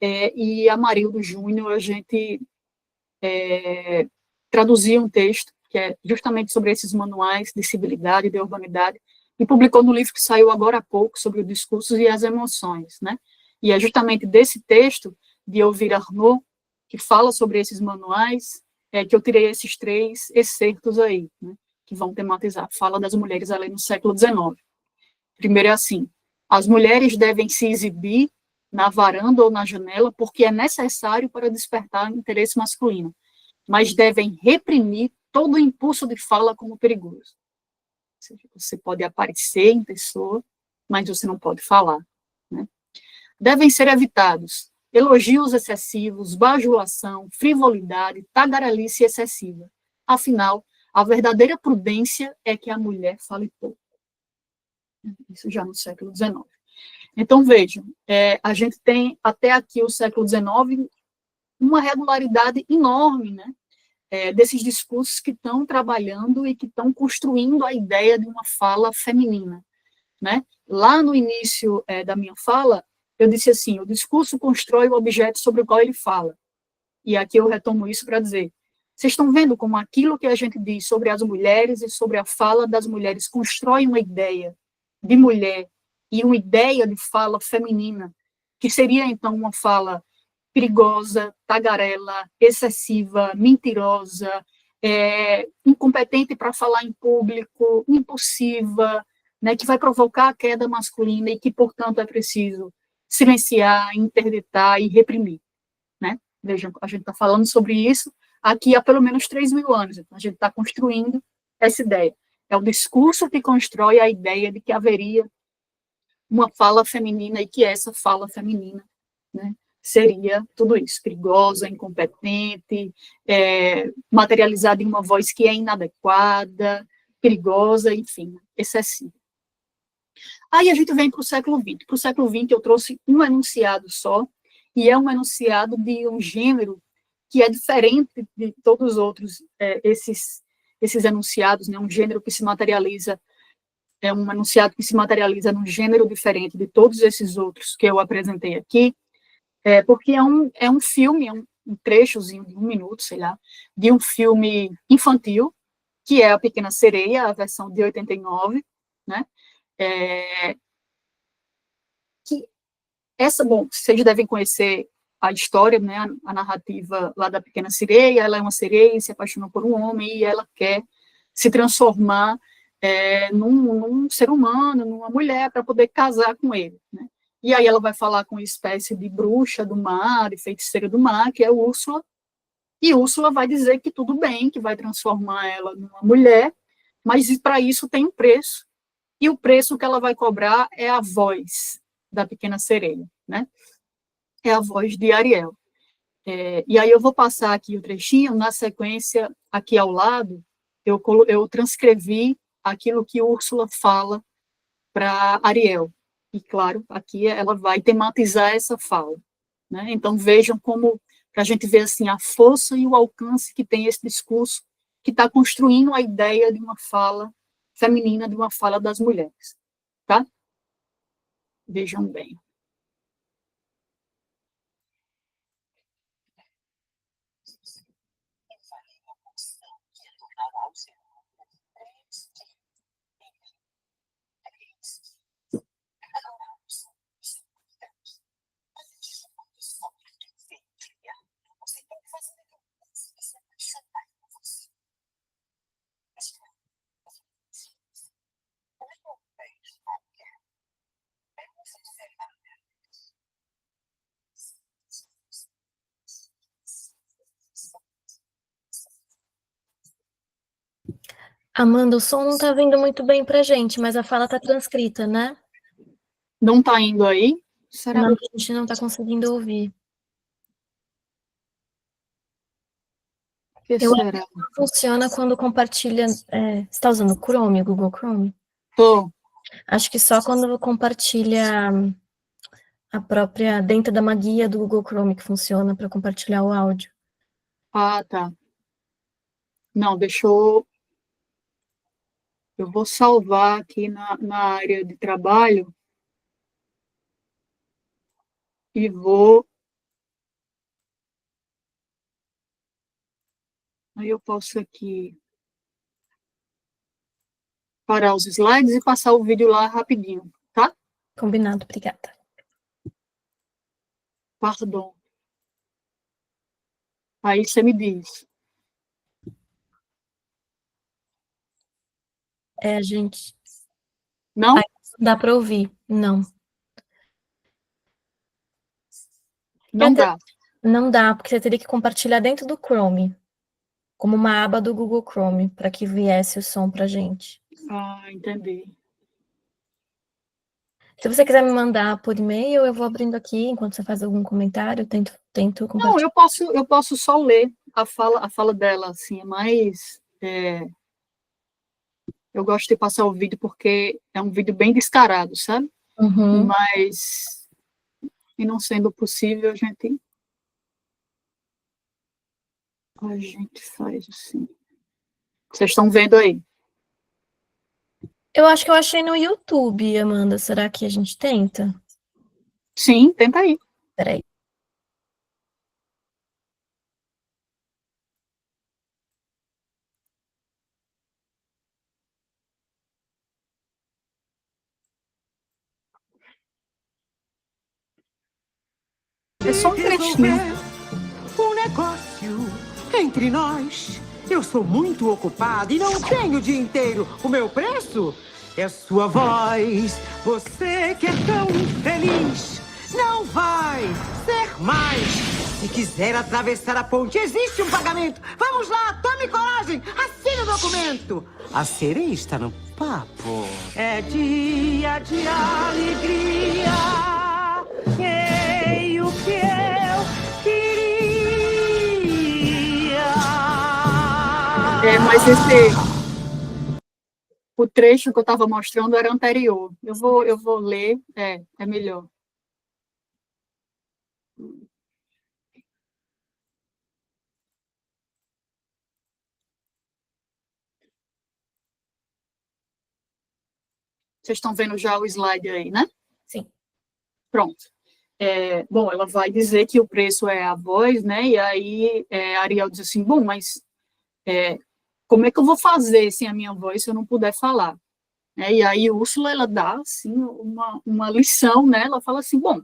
e Amarildo Júnior, a gente traduziu um texto que é justamente sobre esses manuais de civilidade e de urbanidade, e publicou no livro que saiu agora há pouco, sobre o discurso e as emoções, né? E é justamente desse texto, de Elvira Arnaud, que fala sobre esses manuais, que eu tirei esses 3 excertos aí, né, que vão tematizar a fala das mulheres ali no século XIX. Primeiro é assim: as mulheres devem se exibir na varanda ou na janela porque é necessário para despertar interesse masculino. mas devem reprimir todo impulso de fala como perigoso. Ou seja, você pode aparecer em pessoa, mas você não pode falar, né? Devem ser evitados elogios excessivos, bajulação, frivolidade, tagarelice excessiva. Afinal, a verdadeira prudência é que a mulher fale pouco. Isso já no século XIX. Então, vejam, a gente tem até aqui o século XIX uma regularidade enorme, né, desses discursos que estão trabalhando e que estão construindo a ideia de uma fala feminina, né? Lá no início da minha fala, eu disse assim, o discurso constrói o objeto sobre o qual ele fala. E aqui eu retomo isso para dizer, vocês estão vendo como aquilo que a gente diz sobre as mulheres e sobre a fala das mulheres constrói uma ideia de mulher e uma ideia de fala feminina, que seria, então, uma fala perigosa, tagarela, excessiva, mentirosa, incompetente para falar em público, impulsiva, né, que vai provocar a queda masculina e que, portanto, é preciso silenciar, interditar e reprimir, né? Vejam, a gente está falando sobre isso aqui há pelo menos 3.000 anos, então a gente está construindo essa ideia. É o discurso que constrói a ideia de que haveria uma fala feminina e que essa fala feminina, né, seria tudo isso, perigosa, incompetente, materializada em uma voz que é inadequada, perigosa, enfim, excessiva. Aí a gente vem para o século XX. Para o século XX eu trouxe um enunciado só, e é um enunciado de um gênero que é diferente de todos os outros, esses enunciados, né, um gênero que se materializa, um enunciado que se materializa num gênero diferente de todos esses outros que eu apresentei aqui, porque é um filme, um trechozinho de 1 minuto, sei lá, de um filme infantil, que é A Pequena Sereia, a versão de 89, né, bom, vocês devem conhecer a história, né, a narrativa lá da Pequena Sereia. Ela é uma sereia e se apaixona por um homem e ela quer se transformar num ser humano, numa mulher, para poder casar com ele, né? E aí ela vai falar com uma espécie de bruxa do mar, de feiticeira do mar, que é Úrsula, e Úrsula vai dizer que tudo bem, que vai transformar ela numa mulher, mas para isso tem um preço, e o preço que ela vai cobrar é a voz da Pequena Sereia, né? É a voz de Ariel. E aí eu vou passar aqui o trechinho, na sequência, aqui ao lado, eu transcrevi aquilo que Úrsula fala para Ariel. E, claro, aqui ela vai tematizar essa fala, né? Então, vejam como, para a gente ver assim, a força e o alcance que tem esse discurso, que está construindo a ideia de uma fala feminina, de uma fala das mulheres. Tá? Vejam bem. Amanda, o som não tá vindo muito bem pra gente, mas a fala tá transcrita, né? Não está indo aí? Será? Não, a gente não tá conseguindo ouvir. Que Eu acho será? que funciona quando compartilha. Você está usando o Chrome, o Google Chrome? Tô. Acho que só quando compartilha a própria, dentro da guia do Google Chrome que funciona para compartilhar o áudio. Ah, tá. Não, eu vou salvar aqui na área de trabalho e aí eu posso aqui parar os slides e passar o vídeo lá rapidinho, tá? Combinado, obrigada. Pardon. Aí você me diz. Gente. Não? Dá para ouvir? Não. Não dá. Não dá, porque você teria que compartilhar dentro do Chrome. como uma aba do Google Chrome, para que viesse o som para a gente. Ah, entendi. Se você quiser me mandar por e-mail, eu vou abrindo aqui, enquanto você faz algum comentário, tento Não, compartilhar. eu posso só ler a fala dela, assim, eu gosto de passar o vídeo porque é um vídeo bem descarado, sabe? Uhum. Mas, e não sendo possível, a gente faz assim. Vocês estão vendo aí? Eu acho que eu achei no YouTube, Amanda. Será que a gente tenta? Sim, tenta aí. Peraí. É só um trechinho. Um negócio entre nós. Eu sou muito ocupada e não tenho o dia inteiro. O meu preço é sua voz. Você que é tão infeliz não vai ser mais. Se quiser atravessar a ponte, existe um pagamento. Vamos lá, tome coragem, assine o documento. A sereia está no papo. É dia de alegria. Ei, o que eu queria. Mas o trecho que eu estava mostrando era anterior. Eu vou ler, é melhor. Vocês estão vendo já o slide aí, né? Sim. Pronto. Bom, ela vai dizer que o preço é a voz, né? E aí Ariel diz assim, bom, mas como é que eu vou fazer sem a minha voz se eu não puder falar? E aí Úrsula, ela dá, assim, uma lição, né? Ela fala assim, bom,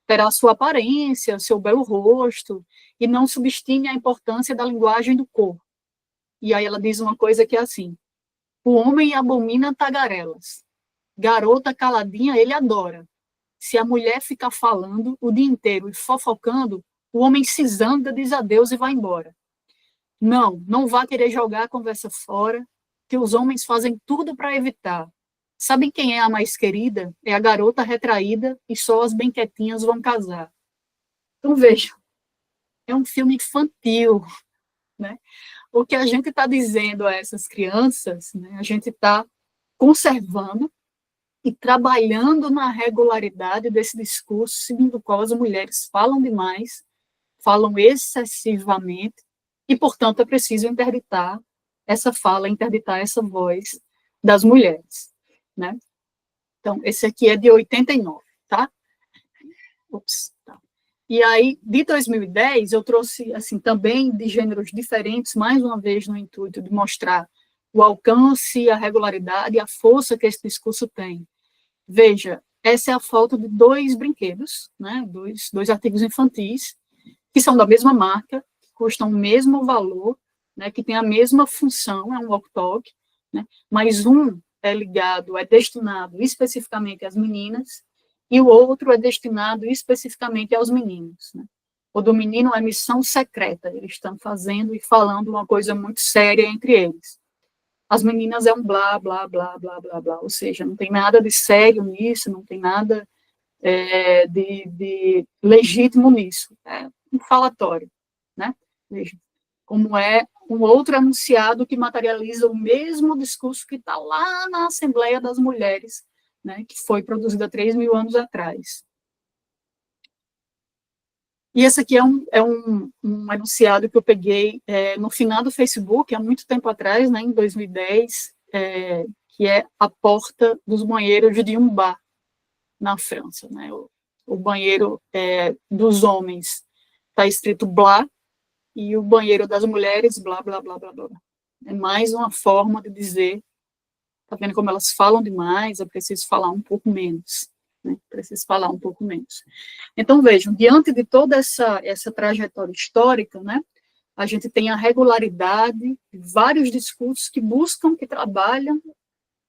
terá a sua aparência, seu belo rosto, e não subestime a importância da linguagem do corpo. E aí ela diz uma coisa que é assim, o homem abomina tagarelas, garota caladinha ele adora. Se a mulher ficar falando o dia inteiro e fofocando, o homem se zanga, diz adeus e vai embora. Não vá querer jogar a conversa fora, que os homens fazem tudo para evitar. Sabem quem é a mais querida? É a garota retraída e só as bem quietinhas vão casar. Então, veja, é um filme infantil, né? O que a gente está dizendo a essas crianças, né, a gente está conservando e trabalhando na regularidade desse discurso segundo o qual as mulheres falam demais, falam excessivamente, e, portanto, é preciso interditar essa fala, interditar essa voz das mulheres, né? Então, esse aqui é de 89, tá? Ups, tá. E aí, de 2010, eu trouxe, assim, também de gêneros diferentes, mais uma vez no intuito de mostrar o alcance, a regularidade e a força que esse discurso tem. Veja, essa é a foto de dois brinquedos, né, dois artigos infantis, que são da mesma marca, que custam o mesmo valor, né, que tem a mesma função, é um walk-talk, né, mas um é destinado especificamente às meninas, e o outro é destinado especificamente aos meninos. Né. O do menino é missão secreta, eles estão fazendo e falando uma coisa muito séria entre eles. As meninas é um blá, blá, blá, blá, blá, blá, ou seja, não tem nada de sério nisso, não tem nada de legítimo nisso, é um falatório, né? Veja, como é um outro enunciado que materializa o mesmo discurso que está lá na Assembleia das Mulheres, né, que foi produzida há 3.000 anos atrás. E esse aqui é um enunciado que eu peguei no final do Facebook, há muito tempo atrás, né, em 2010, que é a porta dos banheiros de um bar na França. Né, o banheiro dos homens está escrito blá, e o banheiro das mulheres, blá, blá, blá, blá, blá. É mais uma forma de dizer, tá vendo como elas falam demais, é preciso falar um pouco menos. Né? Preciso falar um pouco menos. Então, vejam, diante de toda essa trajetória histórica, né, a gente tem a regularidade, vários discursos que buscam, que trabalham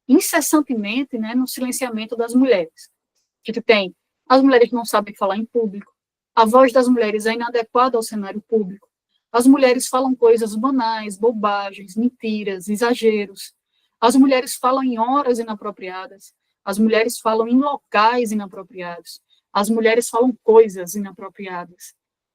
incessantemente, né, no silenciamento das mulheres. A gente tem as mulheres que não sabem falar em público, a voz das mulheres é inadequada ao cenário público, As mulheres falam coisas banais, bobagens, mentiras, exageros. As mulheres falam em horas inapropriadas. As mulheres falam em locais inapropriados. As mulheres falam coisas inapropriadas.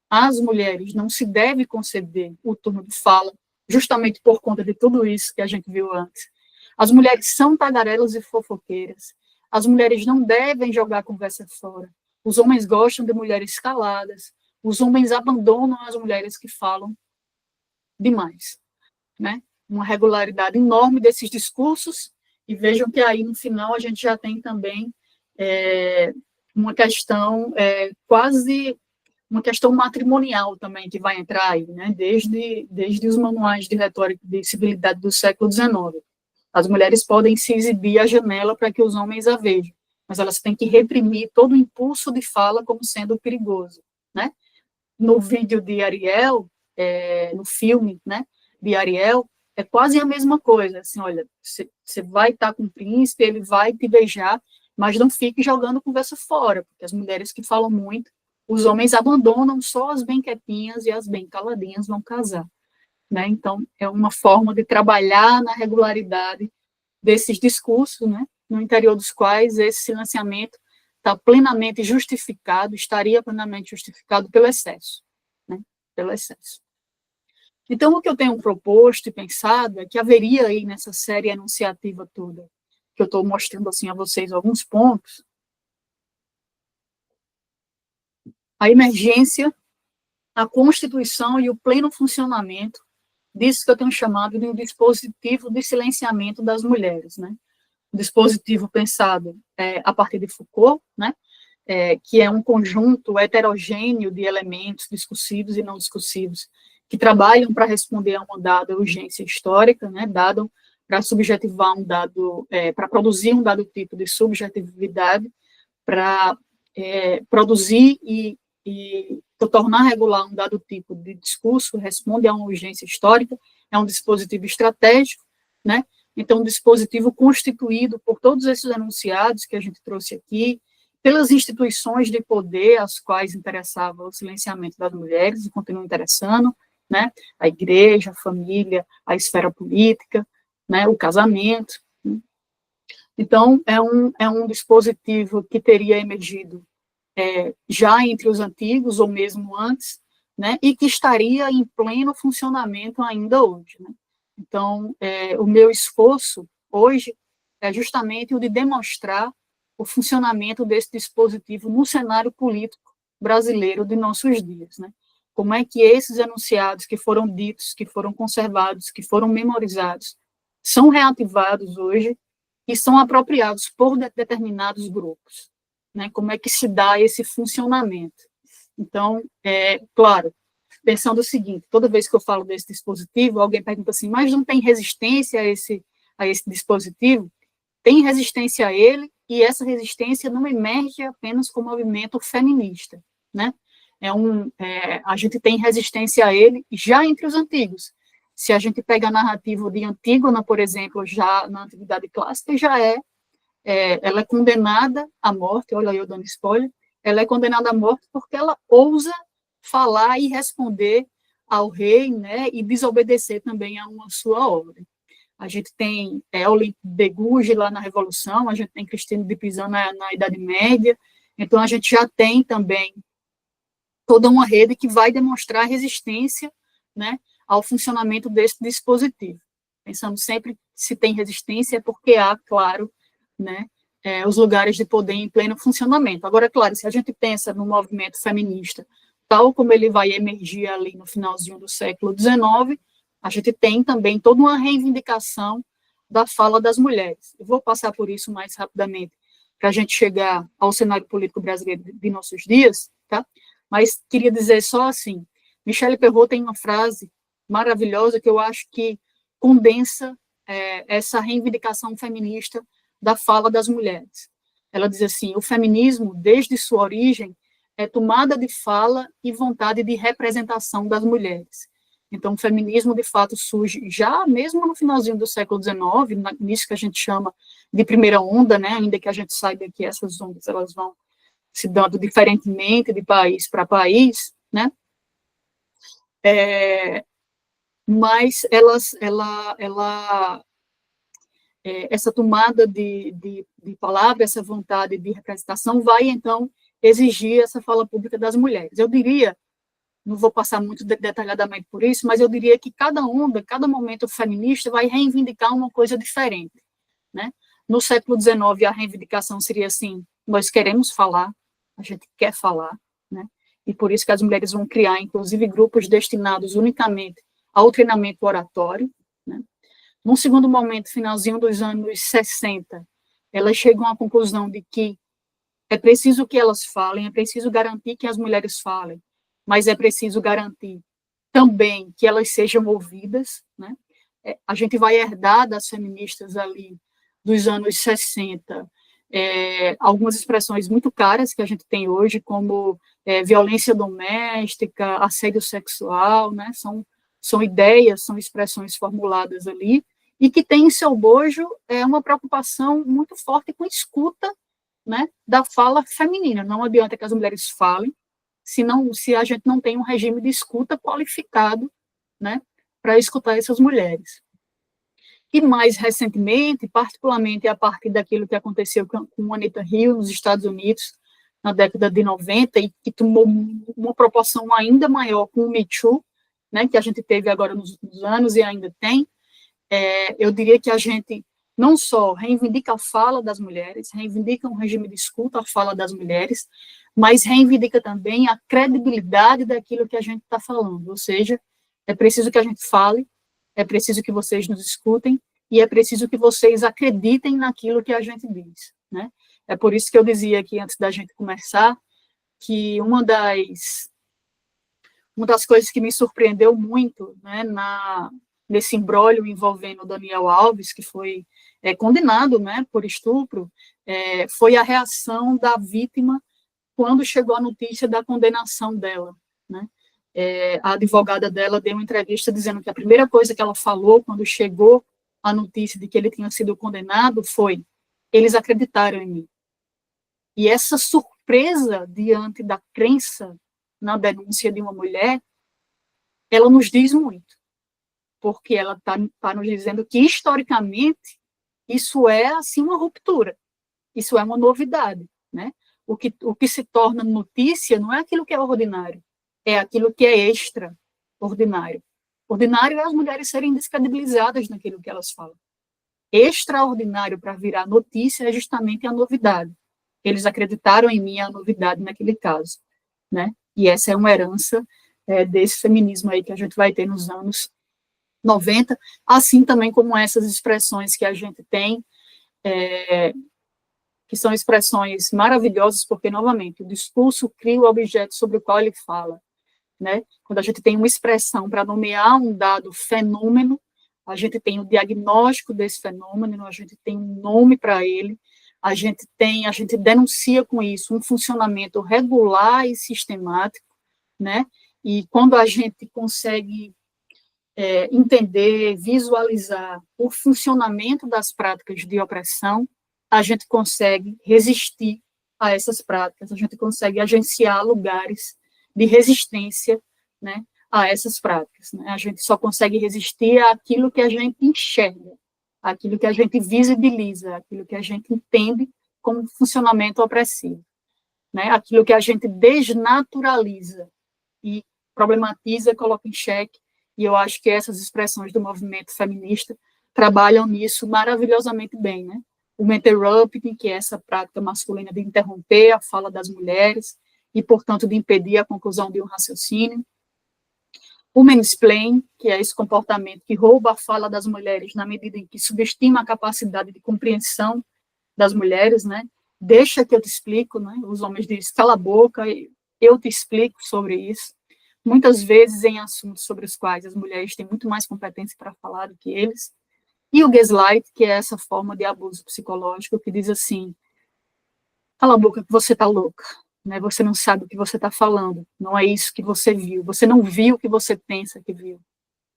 Às mulheres não se deve conceder o turno de fala, justamente por conta de tudo isso que a gente viu antes. As mulheres são tagarelas e fofoqueiras. As mulheres não devem jogar a conversa fora. Os homens gostam de mulheres caladas. Os homens abandonam as mulheres que falam demais, né? Uma regularidade enorme desses discursos, e vejam que aí no final a gente já tem também uma questão quase uma questão matrimonial também que vai entrar aí, né? Desde os manuais de retórica de civilidade do século XIX. As mulheres podem se exibir à janela para que os homens a vejam, mas elas têm que reprimir todo o impulso de fala como sendo perigoso, né? No vídeo de Ariel, no filme, né, de Ariel, é quase a mesma coisa, assim, olha, você vai estar com o príncipe, ele vai te beijar, mas não fique jogando conversa fora, porque as mulheres que falam muito, os homens abandonam, só as bem quietinhas e as bem caladinhas vão casar, né? Então, é uma forma de trabalhar na regularidade desses discursos, né, no interior dos quais esse silenciamento está plenamente justificado, estaria plenamente justificado pelo excesso, né, pelo excesso. Então, o que eu tenho proposto e pensado é que haveria aí nessa série enunciativa toda, que eu estou mostrando assim a vocês alguns pontos, a emergência, a constituição e o pleno funcionamento disso que eu tenho chamado de um dispositivo de silenciamento das mulheres, né? Um dispositivo pensado a partir de Foucault, né? Que é um conjunto heterogêneo de elementos discursivos e não discursivos que trabalham para responder a uma dada urgência histórica, né? Dado para subjetivar um dado, para produzir um dado tipo de subjetividade, para produzir e tornar regular um dado tipo de discurso, responde a uma urgência histórica, é um dispositivo estratégico, né? Então, um dispositivo constituído por todos esses enunciados que a gente trouxe aqui, pelas instituições de poder às quais interessava o silenciamento das mulheres, e continua interessando, né? A igreja, a família, a esfera política, né? O casamento. Né? Então, é um dispositivo que teria emergido já entre os antigos, ou mesmo antes, né, e que estaria em pleno funcionamento ainda hoje. Né? Então, o meu esforço hoje é justamente o de demonstrar o funcionamento desse dispositivo no cenário político brasileiro de nossos dias. Né? Como é que esses enunciados que foram ditos, que foram conservados, que foram memorizados, são reativados hoje e são apropriados por determinados grupos. Né, como é que se dá esse funcionamento. Então, claro, pensando o seguinte, toda vez que eu falo desse dispositivo, alguém pergunta assim, mas não tem resistência a esse dispositivo? Tem resistência a ele, e essa resistência não emerge apenas com o movimento feminista. Né? A gente tem resistência a ele já entre os antigos. Se a gente pega a narrativa de Antígona, por exemplo, já na Antiguidade Clássica, já ela é condenada à morte, olha eu dando spoiler, ela é condenada à morte porque ela ousa falar e responder ao rei, né, e desobedecer também a uma sua ordem. A gente tem Olympe de Gouges lá na Revolução, a gente tem Cristina de Pizan na Idade Média, então a gente já tem também toda uma rede que vai demonstrar resistência, né, ao funcionamento desse dispositivo. Pensando sempre se tem resistência é porque há, claro, né, os lugares de poder em pleno funcionamento. Agora, claro, se a gente pensa no movimento feminista, tal como ele vai emergir ali no finalzinho do século XIX, a gente tem também toda uma reivindicação da fala das mulheres. Eu vou passar por isso mais rapidamente, para a gente chegar ao cenário político brasileiro de nossos dias, tá? Mas queria dizer só assim, Michelle Perrault tem uma frase maravilhosa que eu acho que condensa essa reivindicação feminista da fala das mulheres. Ela diz assim, o feminismo, desde sua origem, é tomada de fala e vontade de representação das mulheres. Então, o feminismo, de fato, surge já mesmo no finalzinho do século XIX, nisso que a gente chama de primeira onda, né, ainda que a gente saiba que essas ondas elas vão se dando diferentemente de país para país, né, Mas essa tomada de palavra, essa vontade de representação vai, então, exigir essa fala pública das mulheres. Eu diria, não vou passar muito detalhadamente por isso, mas eu diria que cada onda, cada momento feminista vai reivindicar uma coisa diferente, né? No século XIX, a reivindicação seria assim: nós queremos falar, a gente quer falar, né? E por isso que as mulheres vão criar, inclusive, grupos destinados unicamente ao treinamento oratório, né? Num segundo momento, finalzinho dos anos 60, elas chegam à conclusão de que é preciso que elas falem, é preciso garantir que as mulheres falem, mas é preciso garantir também que elas sejam ouvidas, né? A gente vai herdar das feministas ali dos anos 60 algumas expressões muito caras que a gente tem hoje, como violência doméstica, assédio sexual, né? São ideias, são expressões formuladas ali, e que tem em seu bojo uma preocupação muito forte com escuta, né, da fala feminina. Não adianta que as mulheres falem, se a gente não tem um regime de escuta qualificado, né, para escutar essas mulheres. E mais recentemente, particularmente a partir daquilo que aconteceu com Anita Hill nos Estados Unidos, na década de 90, e que tomou uma proporção ainda maior com o Me Too, né, que a gente teve agora nos últimos anos e ainda tem, eu diria que a gente não só reivindica a fala das mulheres, reivindica um regime de escuta à fala das mulheres, mas reivindica também a credibilidade daquilo que a gente está falando, ou seja, é preciso que a gente fale, é preciso que vocês nos escutem, e é preciso que vocês acreditem naquilo que a gente diz, né? É por isso que eu dizia aqui, antes da gente começar, que uma das coisas que me surpreendeu muito, né, nesse imbróglio envolvendo o Daniel Alves, que foi condenado, né, por estupro, foi a reação da vítima quando chegou a notícia da condenação dela, né? A advogada dela deu uma entrevista dizendo que a primeira coisa que ela falou quando chegou a notícia de que ele tinha sido condenado foi: eles acreditaram em mim. E essa surpresa diante da crença na denúncia de uma mulher, ela nos diz muito, porque ela está nos dizendo que, historicamente, isso é, assim, uma ruptura, isso é uma novidade, né? O que se torna notícia não é aquilo que é ordinário, é aquilo que é extraordinário. Ordinário é as mulheres serem descredibilizadas naquilo que elas falam. Extraordinário para virar notícia é justamente a novidade. Eles acreditaram em mim, a novidade naquele caso, né? E essa é uma herança desse feminismo aí que a gente vai ter nos anos 90, assim também como essas expressões que a gente tem, que são expressões maravilhosas, porque, novamente, o discurso cria o objeto sobre o qual ele fala, né? Quando a gente tem uma expressão para nomear um dado fenômeno, a gente tem o diagnóstico desse fenômeno, a gente tem um nome para ele, a gente denuncia com isso um funcionamento regular e sistemático, né? E quando a gente consegue entender, visualizar o funcionamento das práticas de opressão, a gente consegue resistir a essas práticas, a gente consegue agenciar lugares de resistência, né, a essas práticas, né? A gente só consegue resistir àquilo que a gente enxerga, àquilo que a gente visibiliza, àquilo que a gente entende como funcionamento opressivo, né? Aquilo que a gente desnaturaliza e problematiza, coloca em xeque, e eu acho que essas expressões do movimento feminista trabalham nisso maravilhosamente bem, né? O interrupting, que é essa prática masculina de interromper a fala das mulheres e, portanto, de impedir a conclusão de um raciocínio. O mansplain, que é esse comportamento que rouba a fala das mulheres na medida em que subestima a capacidade de compreensão das mulheres, né? Deixa que eu te explico, né? Os homens dizem, cala a boca, eu te explico sobre isso. Muitas vezes em assuntos sobre os quais as mulheres têm muito mais competência para falar do que eles. E o gaslight, que é essa forma de abuso psicológico que diz assim: cala a boca que você está louca, né? Você não sabe o que você está falando, não é isso que você viu, você não viu o que você pensa que viu,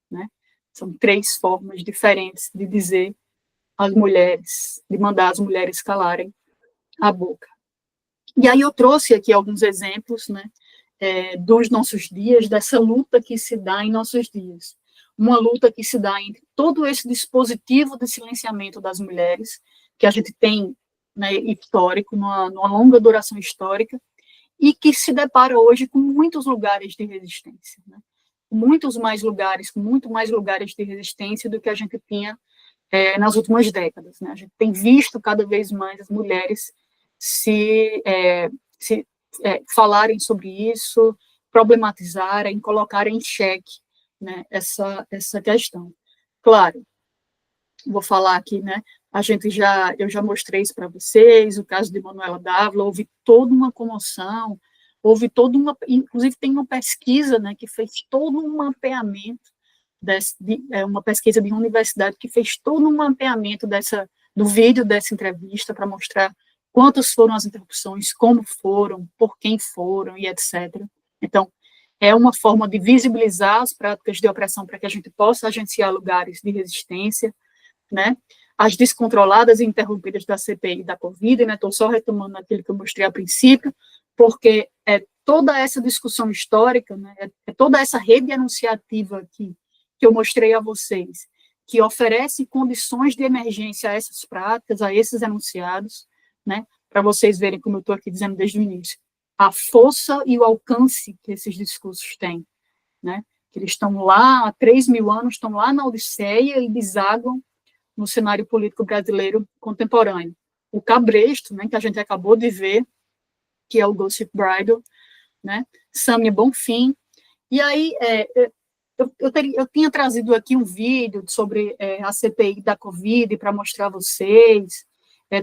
né? São 3 formas diferentes de dizer às mulheres, de mandar as mulheres calarem a boca. E aí eu trouxe aqui alguns exemplos, né, dos nossos dias, dessa luta que se dá em nossos dias. Uma luta que se dá entre todo esse dispositivo de silenciamento das mulheres, que a gente tem, né, histórico, numa longa duração histórica, e que se depara hoje com muitos lugares de resistência, né? Muito mais lugares de resistência do que a gente tinha nas últimas décadas, né? A gente tem visto cada vez mais as mulheres se falarem sobre isso, problematizarem, colocarem em xeque, né, essa questão. Claro, vou falar aqui, né, eu já mostrei isso para vocês, o caso de Manuela Dávila, houve toda uma comoção, inclusive tem uma pesquisa, né, que fez todo um mapeamento, uma pesquisa de uma universidade que fez todo um mapeamento do vídeo dessa entrevista para mostrar quantas foram as interrupções, como foram, por quem foram e etc. Então, é uma forma de visibilizar as práticas de opressão para que a gente possa agenciar lugares de resistência, né? As descontroladas e interrompidas da CPI da Covid, né? Estou só retomando aquilo que eu mostrei a princípio, porque toda essa discussão histórica, né? Toda essa rede anunciativa aqui que eu mostrei a vocês, que oferece condições de emergência a essas práticas, a esses enunciados, né? Para vocês verem, como eu estou aqui dizendo desde o início, a força e o alcance que esses discursos têm, né? Que eles estão lá há 3.000 anos, estão lá na Odisseia e desaguam no cenário político brasileiro contemporâneo. O cabresto, né, que a gente acabou de ver, que é o Gossip Bridal, né? Samia Bonfim. E aí, eu tinha trazido aqui um vídeo sobre a CPI da Covid para mostrar a vocês,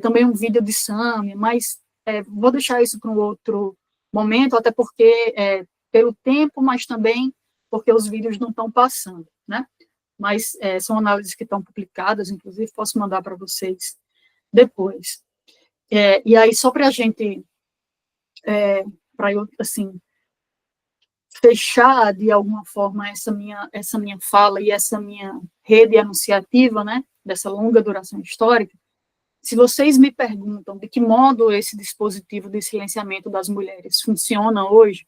também um vídeo de Samia, mas vou deixar isso para um outro momento, até porque, pelo tempo, mas também porque os vídeos não estão passando, né? Mas são análises que estão publicadas, inclusive posso mandar para vocês depois. E aí, só para a gente, para eu, assim, fechar, de alguma forma, essa minha fala e essa minha rede anunciativa, né, dessa longa duração histórica, se vocês me perguntam de que modo esse dispositivo de silenciamento das mulheres funciona hoje,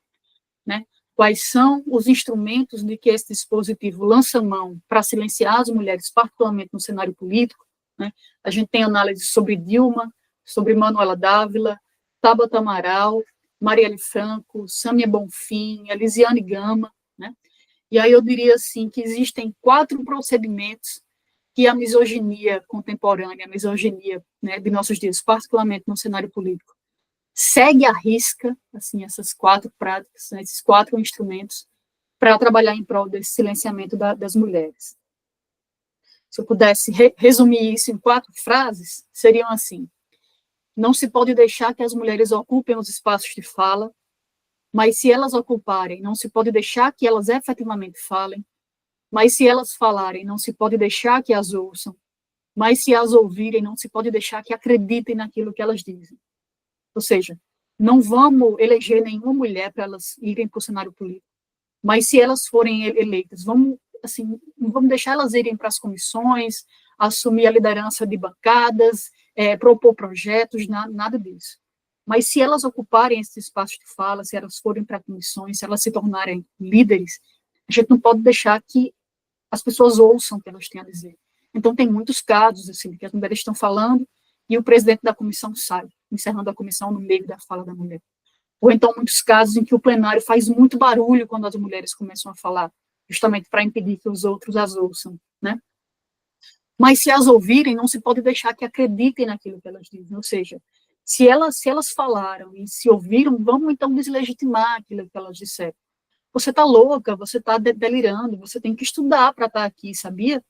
né, quais são os instrumentos de que esse dispositivo lança mão para silenciar as mulheres, particularmente no cenário político, né, a gente tem análise sobre Dilma, sobre Manuela Dávila, Tabata Amaral, Marielle Franco, Samia Bonfim, Elisiane Gama, né, e aí eu diria assim que existem 4 procedimentos que a misoginia contemporânea, a misoginia, né, de nossos dias, particularmente no cenário político, segue à risca, assim, essas 4 práticas, né, esses 4 instrumentos, para trabalhar em prol desse silenciamento das mulheres. Se eu pudesse resumir isso em 4 frases, seriam assim: não se pode deixar que as mulheres ocupem os espaços de fala, mas se elas ocuparem, não se pode deixar que elas efetivamente falem, mas se elas falarem, não se pode deixar que as ouçam, mas se as ouvirem, não se pode deixar que acreditem naquilo que elas dizem. Ou seja, não vamos eleger nenhuma mulher para elas irem para o cenário político, mas se elas forem eleitas, vamos, assim, não vamos deixar elas irem para as comissões, assumir a liderança de bancadas, propor projetos, nada disso. Mas se elas ocuparem esse espaço de fala, se elas forem para comissões, se elas se tornarem líderes, a gente não pode deixar que as pessoas ouçam o que elas têm a dizer. Então, tem muitos casos, assim, que as mulheres estão falando e o presidente da comissão sai, encerrando a comissão no meio da fala da mulher. Ou então, muitos casos em que o plenário faz muito barulho quando as mulheres começam a falar, justamente para impedir que os outros as ouçam, né? Mas se as ouvirem, não se pode deixar que acreditem naquilo que elas dizem. Ou seja, se elas falaram e se ouviram, vamos então deslegitimar aquilo que elas disseram. Você está louca, você está delirando, você tem que estudar para estar aqui, sabia?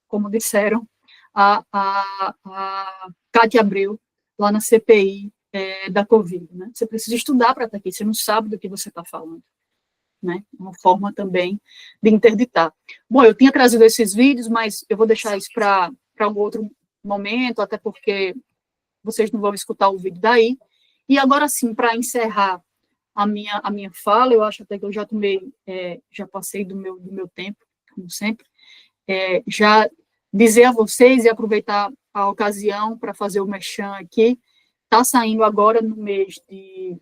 Como disseram a Cátia Abreu, lá na CPI da Covid, né? Você precisa estudar para estar aqui, você não sabe do que você está falando, né? Uma forma também de interditar. Bom, eu tinha trazido esses vídeos, mas eu vou deixar isso para um outro momento, até porque vocês não vão escutar o vídeo daí. E agora sim, para encerrar a minha fala, eu acho até que eu já já passei do meu tempo, como sempre, já dizer a vocês e aproveitar a ocasião para fazer o merchan aqui, está saindo agora no mês de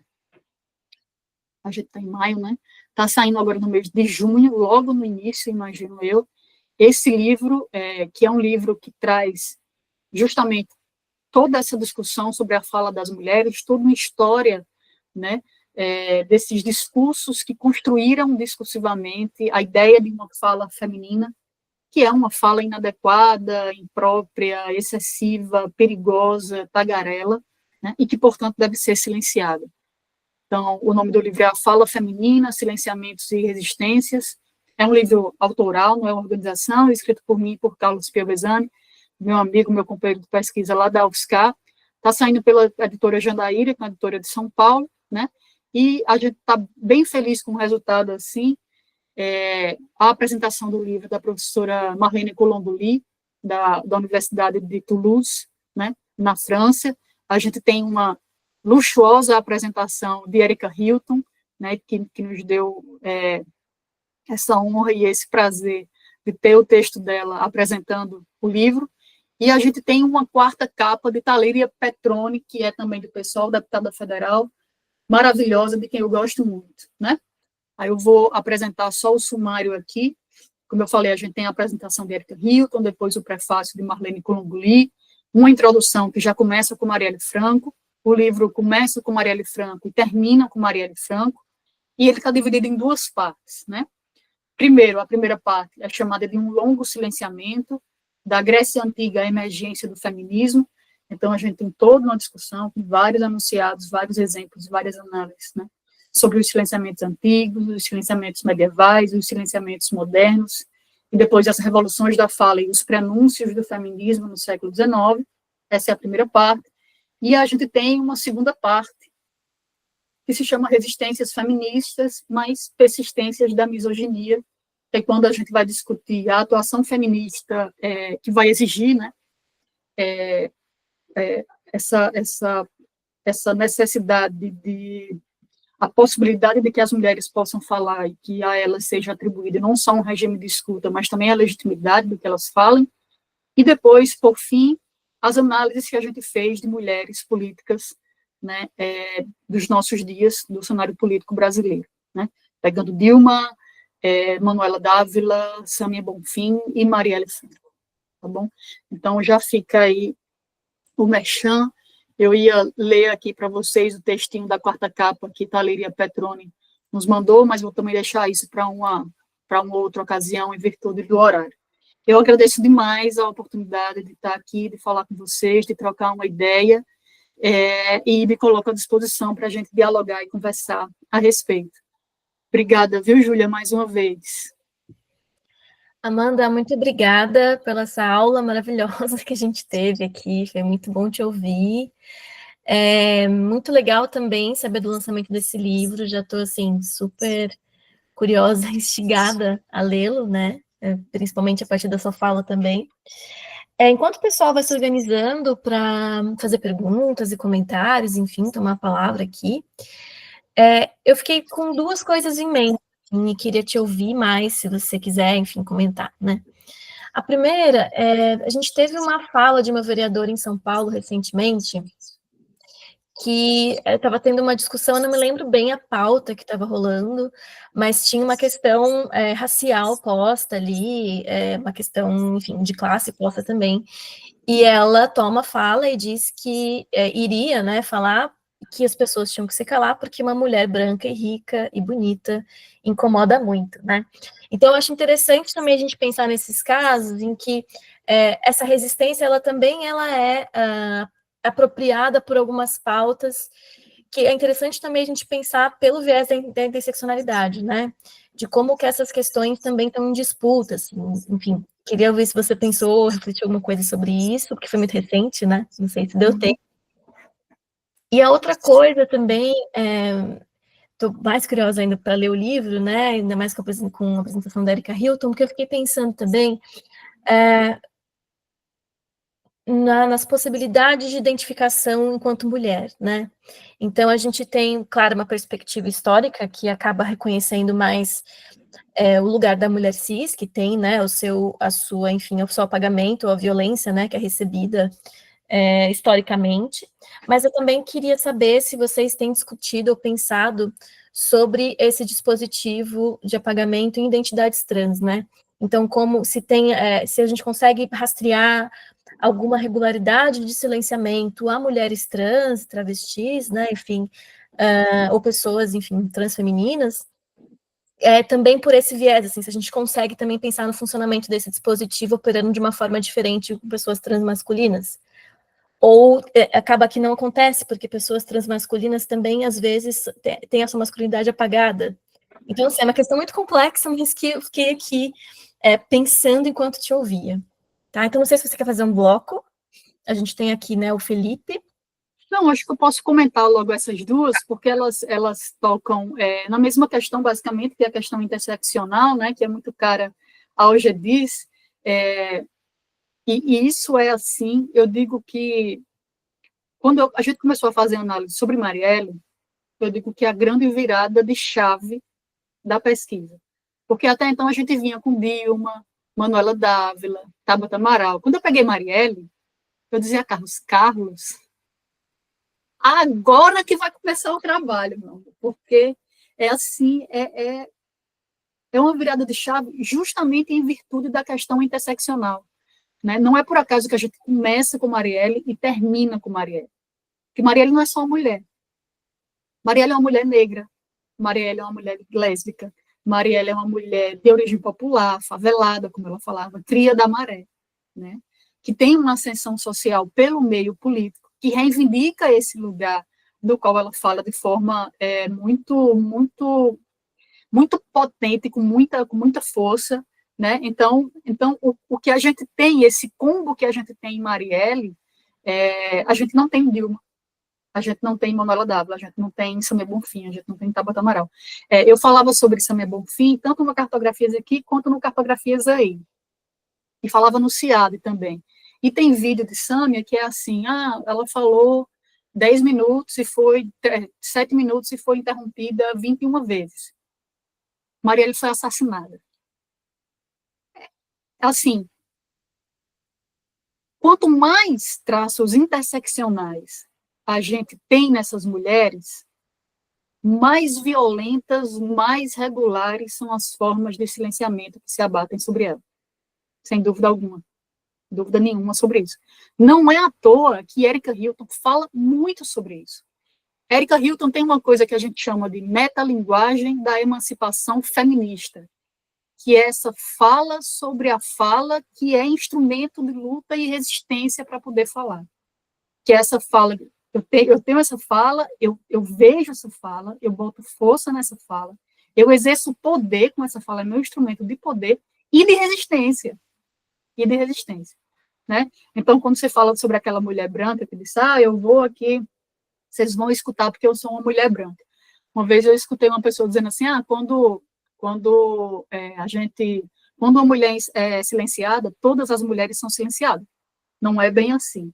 a gente está em maio, né? Está saindo agora no mês de junho, logo no início, imagino eu, esse livro, que é um livro que traz justamente toda essa discussão sobre a fala das mulheres, toda uma história, né, desses discursos que construíram discursivamente a ideia de uma fala feminina, que é uma fala inadequada, imprópria, excessiva, perigosa, tagarela, né, e que, portanto, deve ser silenciada. Então, o nome do livro é A Fala Feminina, Silenciamentos e Resistências. É um livro autoral, não é uma organização, escrito por mim e por Carlos Piovesani, meu amigo, meu companheiro de pesquisa lá da UFSCar. Está saindo pela editora Jandaíra, que é uma editora de São Paulo, né? E a gente está bem feliz com o resultado, assim. A apresentação do livro da professora Marlene Colomboli, da Universidade de Toulouse, né, na França. A gente tem uma luxuosa apresentação de Erika Hilton, né, que nos deu essa honra e esse prazer de ter o texto dela apresentando o livro. E a gente tem uma quarta capa de Thaléria Petroni, que é também do pessoal, deputada federal, maravilhosa, de quem eu gosto muito, né? Aí eu vou apresentar só o sumário aqui. Como eu falei, a gente tem a apresentação de Erika Hilton, depois o prefácio de Marlene Colomboli, uma introdução que já começa com Marielle Franco, o livro começa com Marielle Franco e termina com Marielle Franco, e ele está dividido em duas partes, né? Primeiro, a primeira parte é chamada de um longo silenciamento, da Grécia Antiga à emergência do feminismo. Então, a gente tem toda uma discussão com vários anunciados, vários exemplos, várias análises, né, sobre os silenciamentos antigos, os silenciamentos medievais, os silenciamentos modernos, e depois as revoluções da fala e os prenúncios do feminismo no século XIX. Essa é a primeira parte. E a gente tem uma segunda parte, que se chama Resistências Feministas, mais persistências da misoginia, que é quando a gente vai discutir a atuação feminista que vai exigir, né, essa necessidade a possibilidade de que as mulheres possam falar e que a elas seja atribuído não só um regime de escuta, mas também a legitimidade do que elas falem. E depois, por fim, as análises que a gente fez de mulheres políticas, né, dos nossos dias, do cenário político brasileiro, né, pegando Dilma, Manuela Dávila, Samia Bonfim e Marielle Franco, tá bom? Então, já fica aí o merchan. Eu ia ler aqui para vocês o textinho da quarta capa que Thaléria Petroni nos mandou, mas vou também deixar isso para uma outra ocasião, em virtude do horário. Eu agradeço demais a oportunidade de estar aqui, de falar com vocês, de trocar uma ideia, e me coloco à disposição para a gente dialogar e conversar a respeito. Obrigada, viu, Júlia, mais uma vez. Amanda, muito obrigada pela essa aula maravilhosa que a gente teve aqui, foi muito bom te ouvir. É muito legal também saber do lançamento desse livro, já estou, assim, super curiosa, instigada a lê-lo, né, principalmente a partir da sua fala também. Enquanto o pessoal vai se organizando para fazer perguntas e comentários, enfim, tomar a palavra aqui, eu fiquei com duas coisas em mente, e queria te ouvir mais, se você quiser, enfim, comentar, né? A primeira, a gente teve uma fala de uma vereadora em São Paulo recentemente, que estava tendo uma discussão, eu não me lembro bem a pauta que estava rolando, mas tinha uma questão racial posta ali, uma questão, enfim, de classe posta também, e ela toma fala e diz que iria, né, falar que as pessoas tinham que se calar porque uma mulher branca e rica e bonita incomoda muito, né? Então, eu acho interessante também a gente pensar nesses casos em que essa resistência, ela também é apropriada por algumas pautas, que é interessante também a gente pensar pelo viés da interseccionalidade, né? De como que essas questões também estão em disputa, assim, enfim. Queria ver se você pensou, refletiu alguma coisa sobre isso, porque foi muito recente, né? Não sei se deu tempo. E a outra coisa também, estou mais curiosa ainda para ler o livro, né? Ainda mais com a apresentação da Erika Hilton, porque eu fiquei pensando também nas possibilidades de identificação enquanto mulher, né? Então, a gente tem, claro, uma perspectiva histórica que acaba reconhecendo mais o lugar da mulher cis, que tem, né, enfim, o seu apagamento, a violência, né, que é recebida historicamente, mas eu também queria saber se vocês têm discutido ou pensado sobre esse dispositivo de apagamento em identidades trans, né? Então, como se a gente consegue rastrear alguma regularidade de silenciamento a mulheres trans, travestis, né, enfim, ou pessoas, enfim, transfemininas, também por esse viés, assim, se a gente consegue também pensar no funcionamento desse dispositivo operando de uma forma diferente com pessoas transmasculinas. Ou acaba que não acontece, porque pessoas transmasculinas também, às vezes, têm a sua masculinidade apagada. Então, assim, é uma questão muito complexa, mas que eu fiquei aqui pensando enquanto te ouvia. Tá? Então, não sei se você quer fazer um bloco. A gente tem aqui, né, o Felipe. Não, acho que eu posso comentar logo essas duas, porque elas tocam na mesma questão, basicamente, que é a questão interseccional, né, que é muito cara a Alge diz, e isso é assim, eu digo que, quando a gente começou a fazer análise sobre Marielle, eu digo que é a grande virada de chave da pesquisa. Porque até então a gente vinha com Dilma, Manuela Dávila, Tabata Amaral. Quando eu peguei Marielle, eu dizia, Carlos, agora que vai começar o trabalho, meu, porque é assim, é uma virada de chave justamente em virtude da questão interseccional. Né? Não é por acaso que a gente começa com Marielle e termina com Marielle. Porque Marielle não é só uma mulher. Marielle é uma mulher negra, Marielle é uma mulher lésbica, Marielle é uma mulher de origem popular, favelada, como ela falava, cria da maré, né? Que tem uma ascensão social pelo meio político, que reivindica esse lugar do qual ela fala de forma muito potente, com muita força, né? Então o que a gente tem, esse combo que a gente tem em Marielle, a gente não tem Dilma, a gente não tem Manuela Dávila, a gente não tem Samia Bonfim, a gente não tem Tabata Amaral. Eu falava sobre Samia Bonfim, tanto no Cartografias aqui, quanto no Cartografias aí. E falava no CIAD também. E tem vídeo de Samia que é assim, ela falou 10 minutos e 7 minutos e foi interrompida 21 vezes. Marielle foi assassinada. Assim, quanto mais traços interseccionais a gente tem nessas mulheres, mais violentas, mais regulares são as formas de silenciamento que se abatem sobre ela. Sem dúvida alguma. Dúvida nenhuma sobre isso. Não é à toa que Erika Hilton fala muito sobre isso. Erika Hilton tem uma coisa que a gente chama de metalinguagem da emancipação feminista, que é essa fala sobre a fala que é instrumento de luta e resistência para poder falar. Que é essa fala, eu tenho essa fala, eu vejo essa fala, eu boto força nessa fala, eu exerço poder com essa fala, é meu instrumento de poder e de resistência. Né? Então, quando você fala sobre aquela mulher branca que disse, eu vou aqui, vocês vão escutar porque eu sou uma mulher branca. Uma vez eu escutei uma pessoa dizendo assim, quando uma mulher é silenciada, todas as mulheres são silenciadas. Não é bem assim,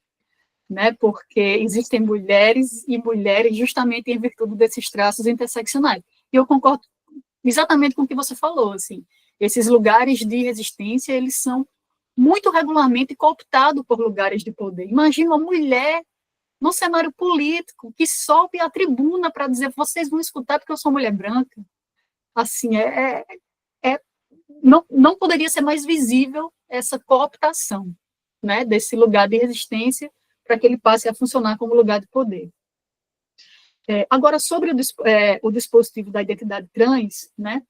né? Porque existem mulheres e mulheres justamente em virtude desses traços interseccionais. E eu concordo exatamente com o que você falou, assim, esses lugares de resistência, eles são muito regularmente cooptados por lugares de poder. Imagina uma mulher no cenário político que sobe a tribuna para dizer, vocês vão escutar porque eu sou mulher branca. Assim, não poderia ser mais visível essa cooptação, né, desse lugar de resistência para que ele passe a funcionar como lugar de poder. Agora, sobre o dispositivo da identidade trans, né,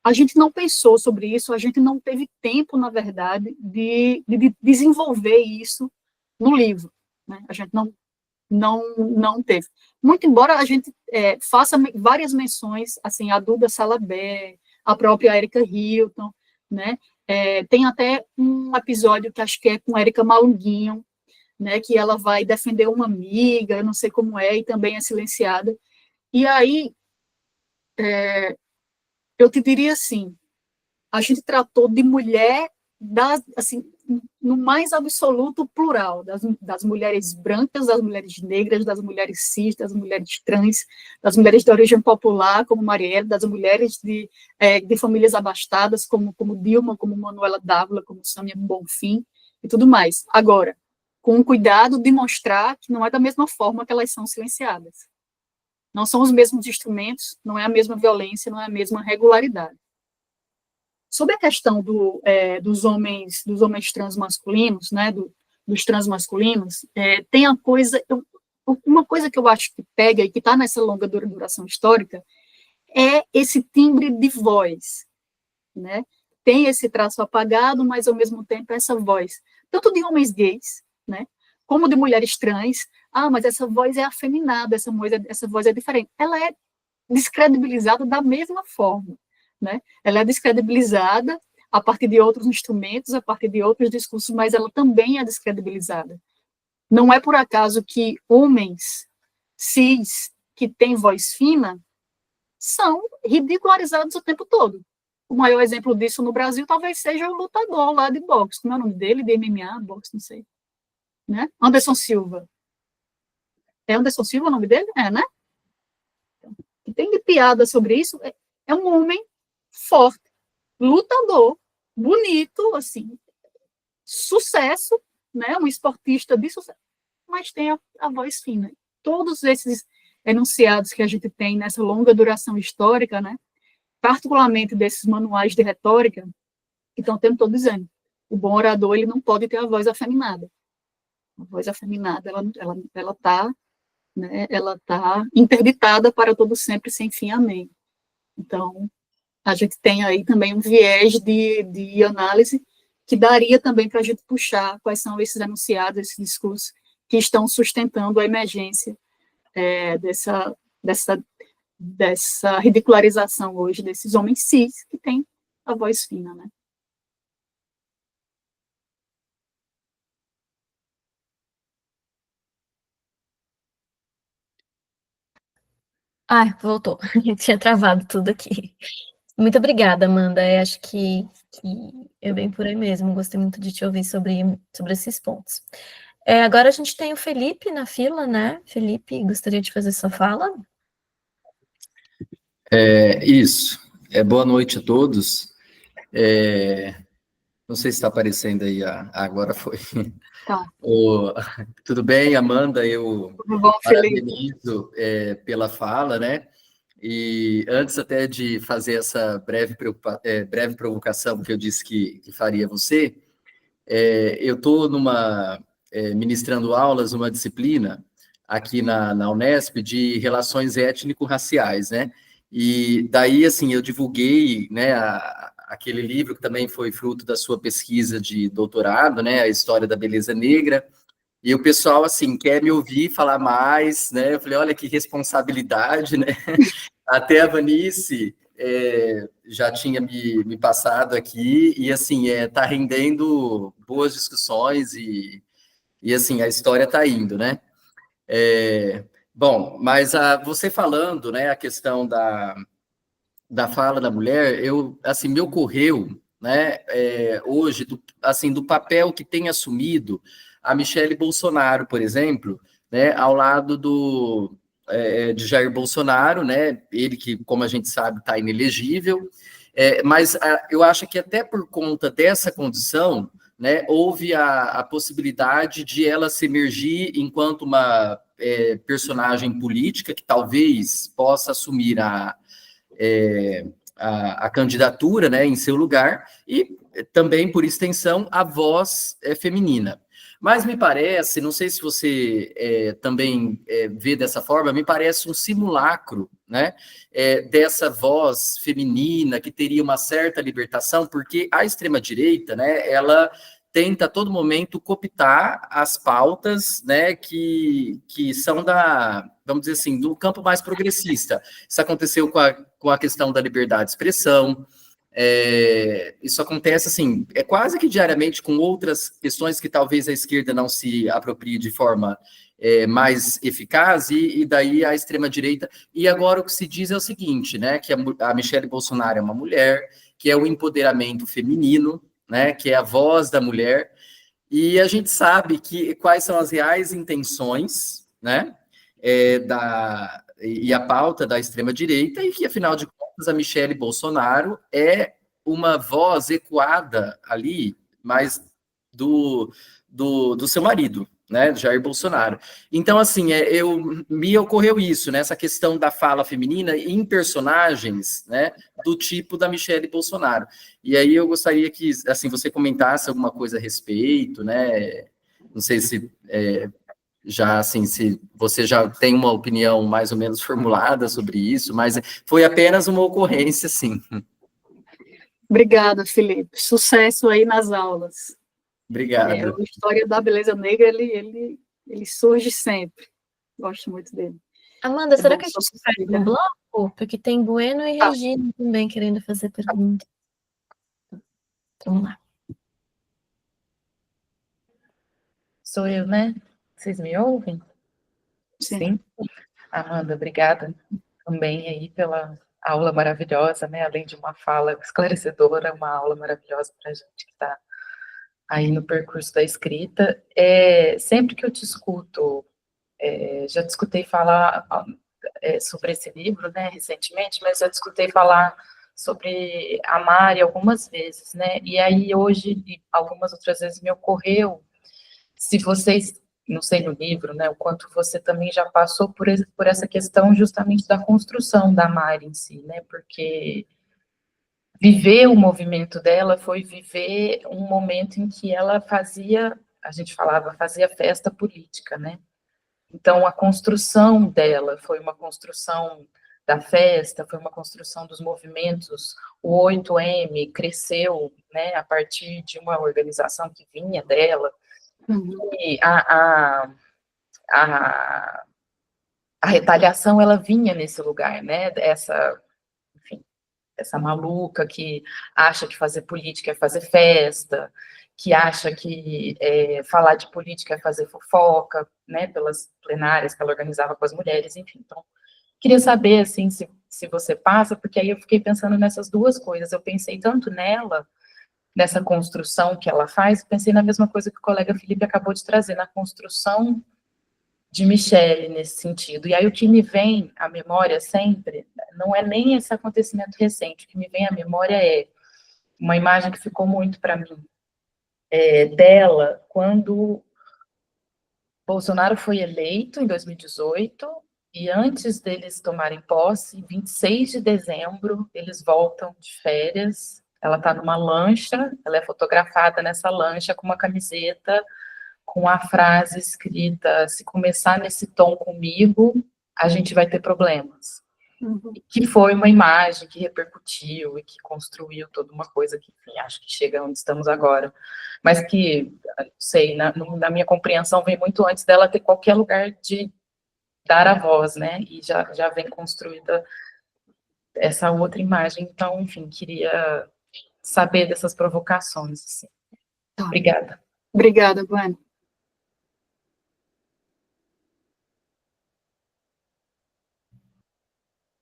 a gente não pensou sobre isso, a gente não teve tempo, na verdade, de desenvolver isso no livro, né, a gente não teve. Muito embora a gente faça várias menções, assim, a Duda Salabé, a própria Erika Hilton, né, tem até um episódio que acho que é com Érica Malunguinho, né, que ela vai defender uma amiga, eu não sei como é, e também é silenciada. E aí, eu te diria assim, a gente tratou de mulher, assim, no mais absoluto plural, das mulheres brancas, das mulheres negras, das mulheres cis, das mulheres trans, das mulheres de origem popular, como Marielle, das mulheres de famílias abastadas, como Dilma, como Manuela Dávila, como Samia Bonfim, e tudo mais. Agora, com o cuidado de mostrar que não é da mesma forma que elas são silenciadas. Não são os mesmos instrumentos, não é a mesma violência, não é a mesma regularidade. Sobre a questão dos homens transmasculinos, né, dos transmasculinos, tem uma coisa que eu acho que pega e que está nessa longa duração histórica é esse timbre de voz, né? Tem esse traço apagado, mas ao mesmo tempo essa voz, tanto de homens gays, né, como de mulheres trans. Mas essa voz é afeminada, essa voz é diferente. Ela é descredibilizada da mesma forma, né? Ela é descredibilizada a partir de outros instrumentos, a partir de outros discursos, mas ela também é descredibilizada. Não é por acaso que homens cis que têm voz fina são ridicularizados o tempo todo. O maior exemplo disso no Brasil talvez seja o lutador lá de boxe, como é o nome dele? De MMA, boxe, não sei. Né? Anderson Silva. É Anderson Silva o nome dele? Né? E tem de piada sobre isso. É um homem forte, lutador, bonito, assim, sucesso, né? Um esportista de sucesso, mas tem a voz fina. Todos esses enunciados que a gente tem nessa longa duração histórica, né? Particularmente desses manuais de retórica, que estão o tempo todo dizendo, o bom orador ele não pode ter a voz afeminada. A voz afeminada, ela está, né, ela tá interditada para todo sempre, sem fim, amém. Então, a gente tem aí também um viés de análise que daria também para a gente puxar quais são esses enunciados, esses discursos que estão sustentando a emergência dessa ridicularização hoje desses homens cis que têm a voz fina, né? Voltou. Tinha travado tudo aqui. Muito obrigada, Amanda. Eu acho que é bem por aí mesmo. Gostei muito de te ouvir sobre esses pontos. Agora a gente tem o Felipe na fila, né? Felipe, gostaria de fazer sua fala? Isso. Boa noite a todos. Não sei se está aparecendo aí. Agora foi. Tá. Tudo bem, Amanda? Eu Tudo bom, parabenizo pela fala, né? E antes até de fazer essa breve provocação que eu disse que faria a você, eu estou ministrando aulas numa disciplina aqui na Unesp de relações étnico-raciais, né? E daí, assim, eu divulguei, né, aquele livro que também foi fruto da sua pesquisa de doutorado, né, a História da Beleza Negra, e o pessoal, assim, quer me ouvir falar mais, né? Eu falei, olha que responsabilidade, né? Até a Vanice já tinha me passado aqui, e, assim, tá rendendo boas discussões, e assim, a história está indo, né? Bom, mas você falando, né, a questão da fala da mulher, assim, me ocorreu, né, hoje, do papel que tem assumido a Michele Bolsonaro, por exemplo, né, ao lado de Jair Bolsonaro, né, ele que, como a gente sabe, está inelegível, mas eu acho que até por conta dessa condição, né, houve a possibilidade de ela se emergir enquanto uma personagem política que talvez possa assumir a candidatura, né, em seu lugar, e também, por extensão, a voz feminina. Mas me parece, não sei se você também vê dessa forma, me parece um simulacro, né, dessa voz feminina que teria uma certa libertação, porque a extrema-direita, né, ela tenta a todo momento cooptar as pautas, né, que são vamos dizer assim, do campo mais progressista. Isso aconteceu com a questão da liberdade de expressão, isso acontece, assim, quase que diariamente com outras questões que talvez a esquerda não se aproprie de forma mais eficaz, e daí a extrema-direita. E agora o que se diz é o seguinte, né, que a Michele Bolsonaro é uma mulher, que é o empoderamento feminino, né, que é a voz da mulher, e a gente sabe quais são as reais intenções, né, e a pauta da extrema-direita, e que, afinal de contas, a Michele Bolsonaro é uma voz ecoada ali, mas do seu marido, né, Jair Bolsonaro. Então, assim, me ocorreu isso, né, essa questão da fala feminina em personagens, né, do tipo da Michelle Bolsonaro. E aí eu gostaria que, assim, você comentasse alguma coisa a respeito, né, não sei se já, assim, se você já tem uma opinião mais ou menos formulada sobre isso, mas foi apenas uma ocorrência, sim. Obrigada, Felipe. Sucesso aí nas aulas. Obrigado. A história da beleza negra, ele surge sempre. Gosto muito dele. Amanda, será que a só gente faz um bloco? Porque tem Bueno e Regina também querendo fazer pergunta. Vamos lá. Sou eu, né? Vocês me ouvem? Sim. Amanda, obrigada também aí pela aula maravilhosa, né? Além de uma fala esclarecedora, uma aula maravilhosa para a gente que está aí no percurso da escrita. Sempre que eu te escuto, já te escutei falar sobre esse livro, né, recentemente, mas já te escutei falar sobre a Mari algumas vezes, né? E aí hoje, e algumas outras vezes me ocorreu, se vocês, não sei no livro, né, o quanto você também já passou por essa questão justamente da construção da Mari em si, né, porque viver o movimento dela foi viver um momento em que ela fazia, a gente falava, fazia festa política, né, então a construção dela foi uma construção da festa, foi uma construção dos movimentos, o 8M cresceu, né, a partir de uma organização que vinha dela, e a retaliação, ela vinha nesse lugar, né, enfim, essa maluca que acha que fazer política é fazer festa, que acha que falar de política é fazer fofoca, né, pelas plenárias que ela organizava com as mulheres, enfim, então, queria saber, assim, se você passa, porque aí eu fiquei pensando nessas duas coisas, eu pensei tanto nela, nessa construção que ela faz, pensei na mesma coisa que o colega Felipe acabou de trazer, na construção de Michelle nesse sentido. E aí o que me vem à memória sempre, não é nem esse acontecimento recente, o que me vem à memória é uma imagem que ficou muito para mim, dela, quando Bolsonaro foi eleito em 2018, e antes deles tomarem posse, 26 de dezembro, eles voltam de férias, ela está numa lancha, ela é fotografada nessa lancha com uma camiseta com a frase escrita: se começar nesse tom comigo, a gente vai ter problemas. Que foi uma imagem que repercutiu e que construiu toda uma coisa que, enfim, acho que chega onde estamos agora. Mas que, não sei, na minha compreensão, vem muito antes dela ter qualquer lugar de dar a voz, né? E já vem construída essa outra imagem. Então, enfim, queria saber dessas provocações. Assim. Tá. Obrigada. Obrigada, Bueno.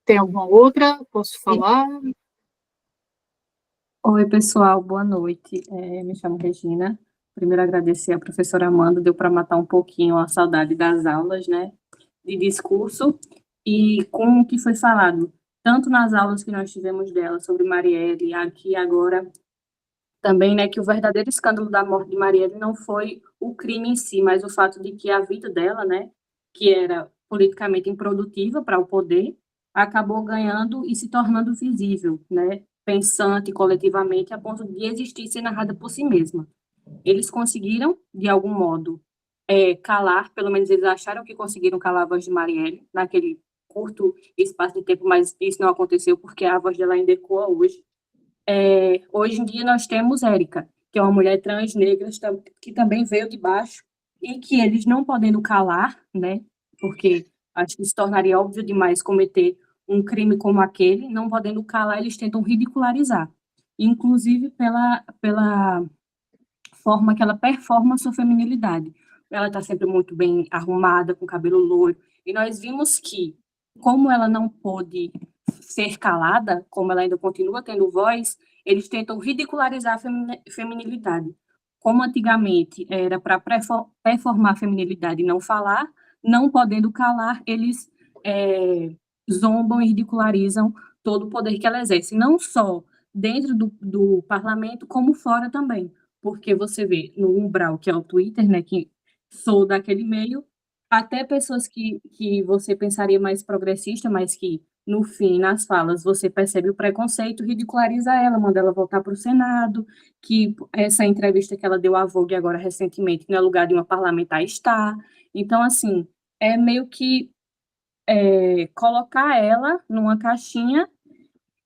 Tem alguma outra? Posso falar? Oi, pessoal, boa noite. Me chamo Regina. Primeiro, agradecer à professora Amanda, deu para matar um pouquinho a saudade das aulas, né, de discurso, e com o que foi falado, tanto nas aulas que nós tivemos dela sobre Marielle, aqui agora, também, né, que o verdadeiro escândalo da morte de Marielle não foi o crime em si, mas o fato de que a vida dela, né, que era politicamente improdutiva para o poder, acabou ganhando e se tornando visível, né, pensante coletivamente, a ponto de existir e ser narrada por si mesma. Eles conseguiram, de algum modo, calar, pelo menos eles acharam que conseguiram calar a voz de Marielle naquele curto espaço de tempo, mas isso não aconteceu porque a voz dela ainda ecoa hoje. Hoje em dia nós temos Érica, que é uma mulher trans negra que também veio de baixo e que eles não podendo calar, né, porque acho que se tornaria óbvio demais cometer um crime como aquele, não podendo calar, eles tentam ridicularizar, inclusive pela forma que ela performa a sua feminilidade. Ela está sempre muito bem arrumada, com cabelo loiro, e nós vimos que, como ela não pôde ser calada, como ela ainda continua tendo voz, eles tentam ridicularizar a feminilidade. Como antigamente era para performar a feminilidade e não falar, não podendo calar, eles zombam e ridicularizam todo o poder que ela exerce, não só dentro do parlamento, como fora também. Porque você vê no Umbral, que é o Twitter, né, que sou daquele meio, até pessoas que você pensaria mais progressista, mas que, no fim, nas falas, você percebe o preconceito, ridiculariza ela, manda ela voltar para o Senado, que essa entrevista que ela deu à Vogue agora recentemente, não é lugar de uma parlamentar estar. Então, assim, é meio que colocar ela numa caixinha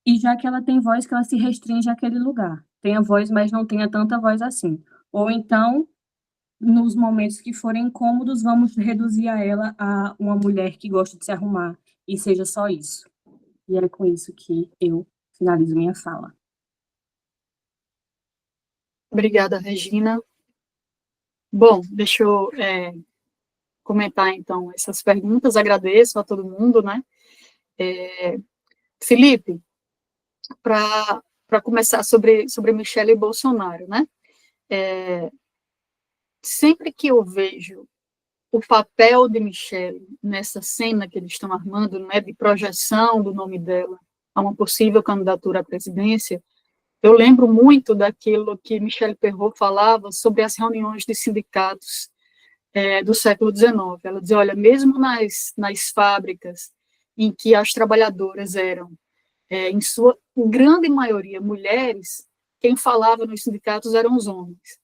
e já que ela tem voz, que ela se restringe àquele lugar. Tenha voz, mas não tenha tanta voz assim. Ou então, nos momentos que forem incômodos, vamos reduzir a ela a uma mulher que gosta de se arrumar, e seja só isso. E é com isso que eu finalizo minha fala. Obrigada, Regina. Bom, deixa eu comentar, então, essas perguntas. Agradeço a todo mundo, né? Felipe, para começar sobre Michele Bolsonaro, né? Sempre que eu vejo o papel de Michele nessa cena que eles estão armando, né, de projeção do nome dela a uma possível candidatura à presidência, eu lembro muito daquilo que Michele Perrot falava sobre as reuniões de sindicatos do século XIX. Ela dizia, olha, mesmo nas fábricas em que as trabalhadoras eram, em sua grande maioria, mulheres, quem falava nos sindicatos eram os homens.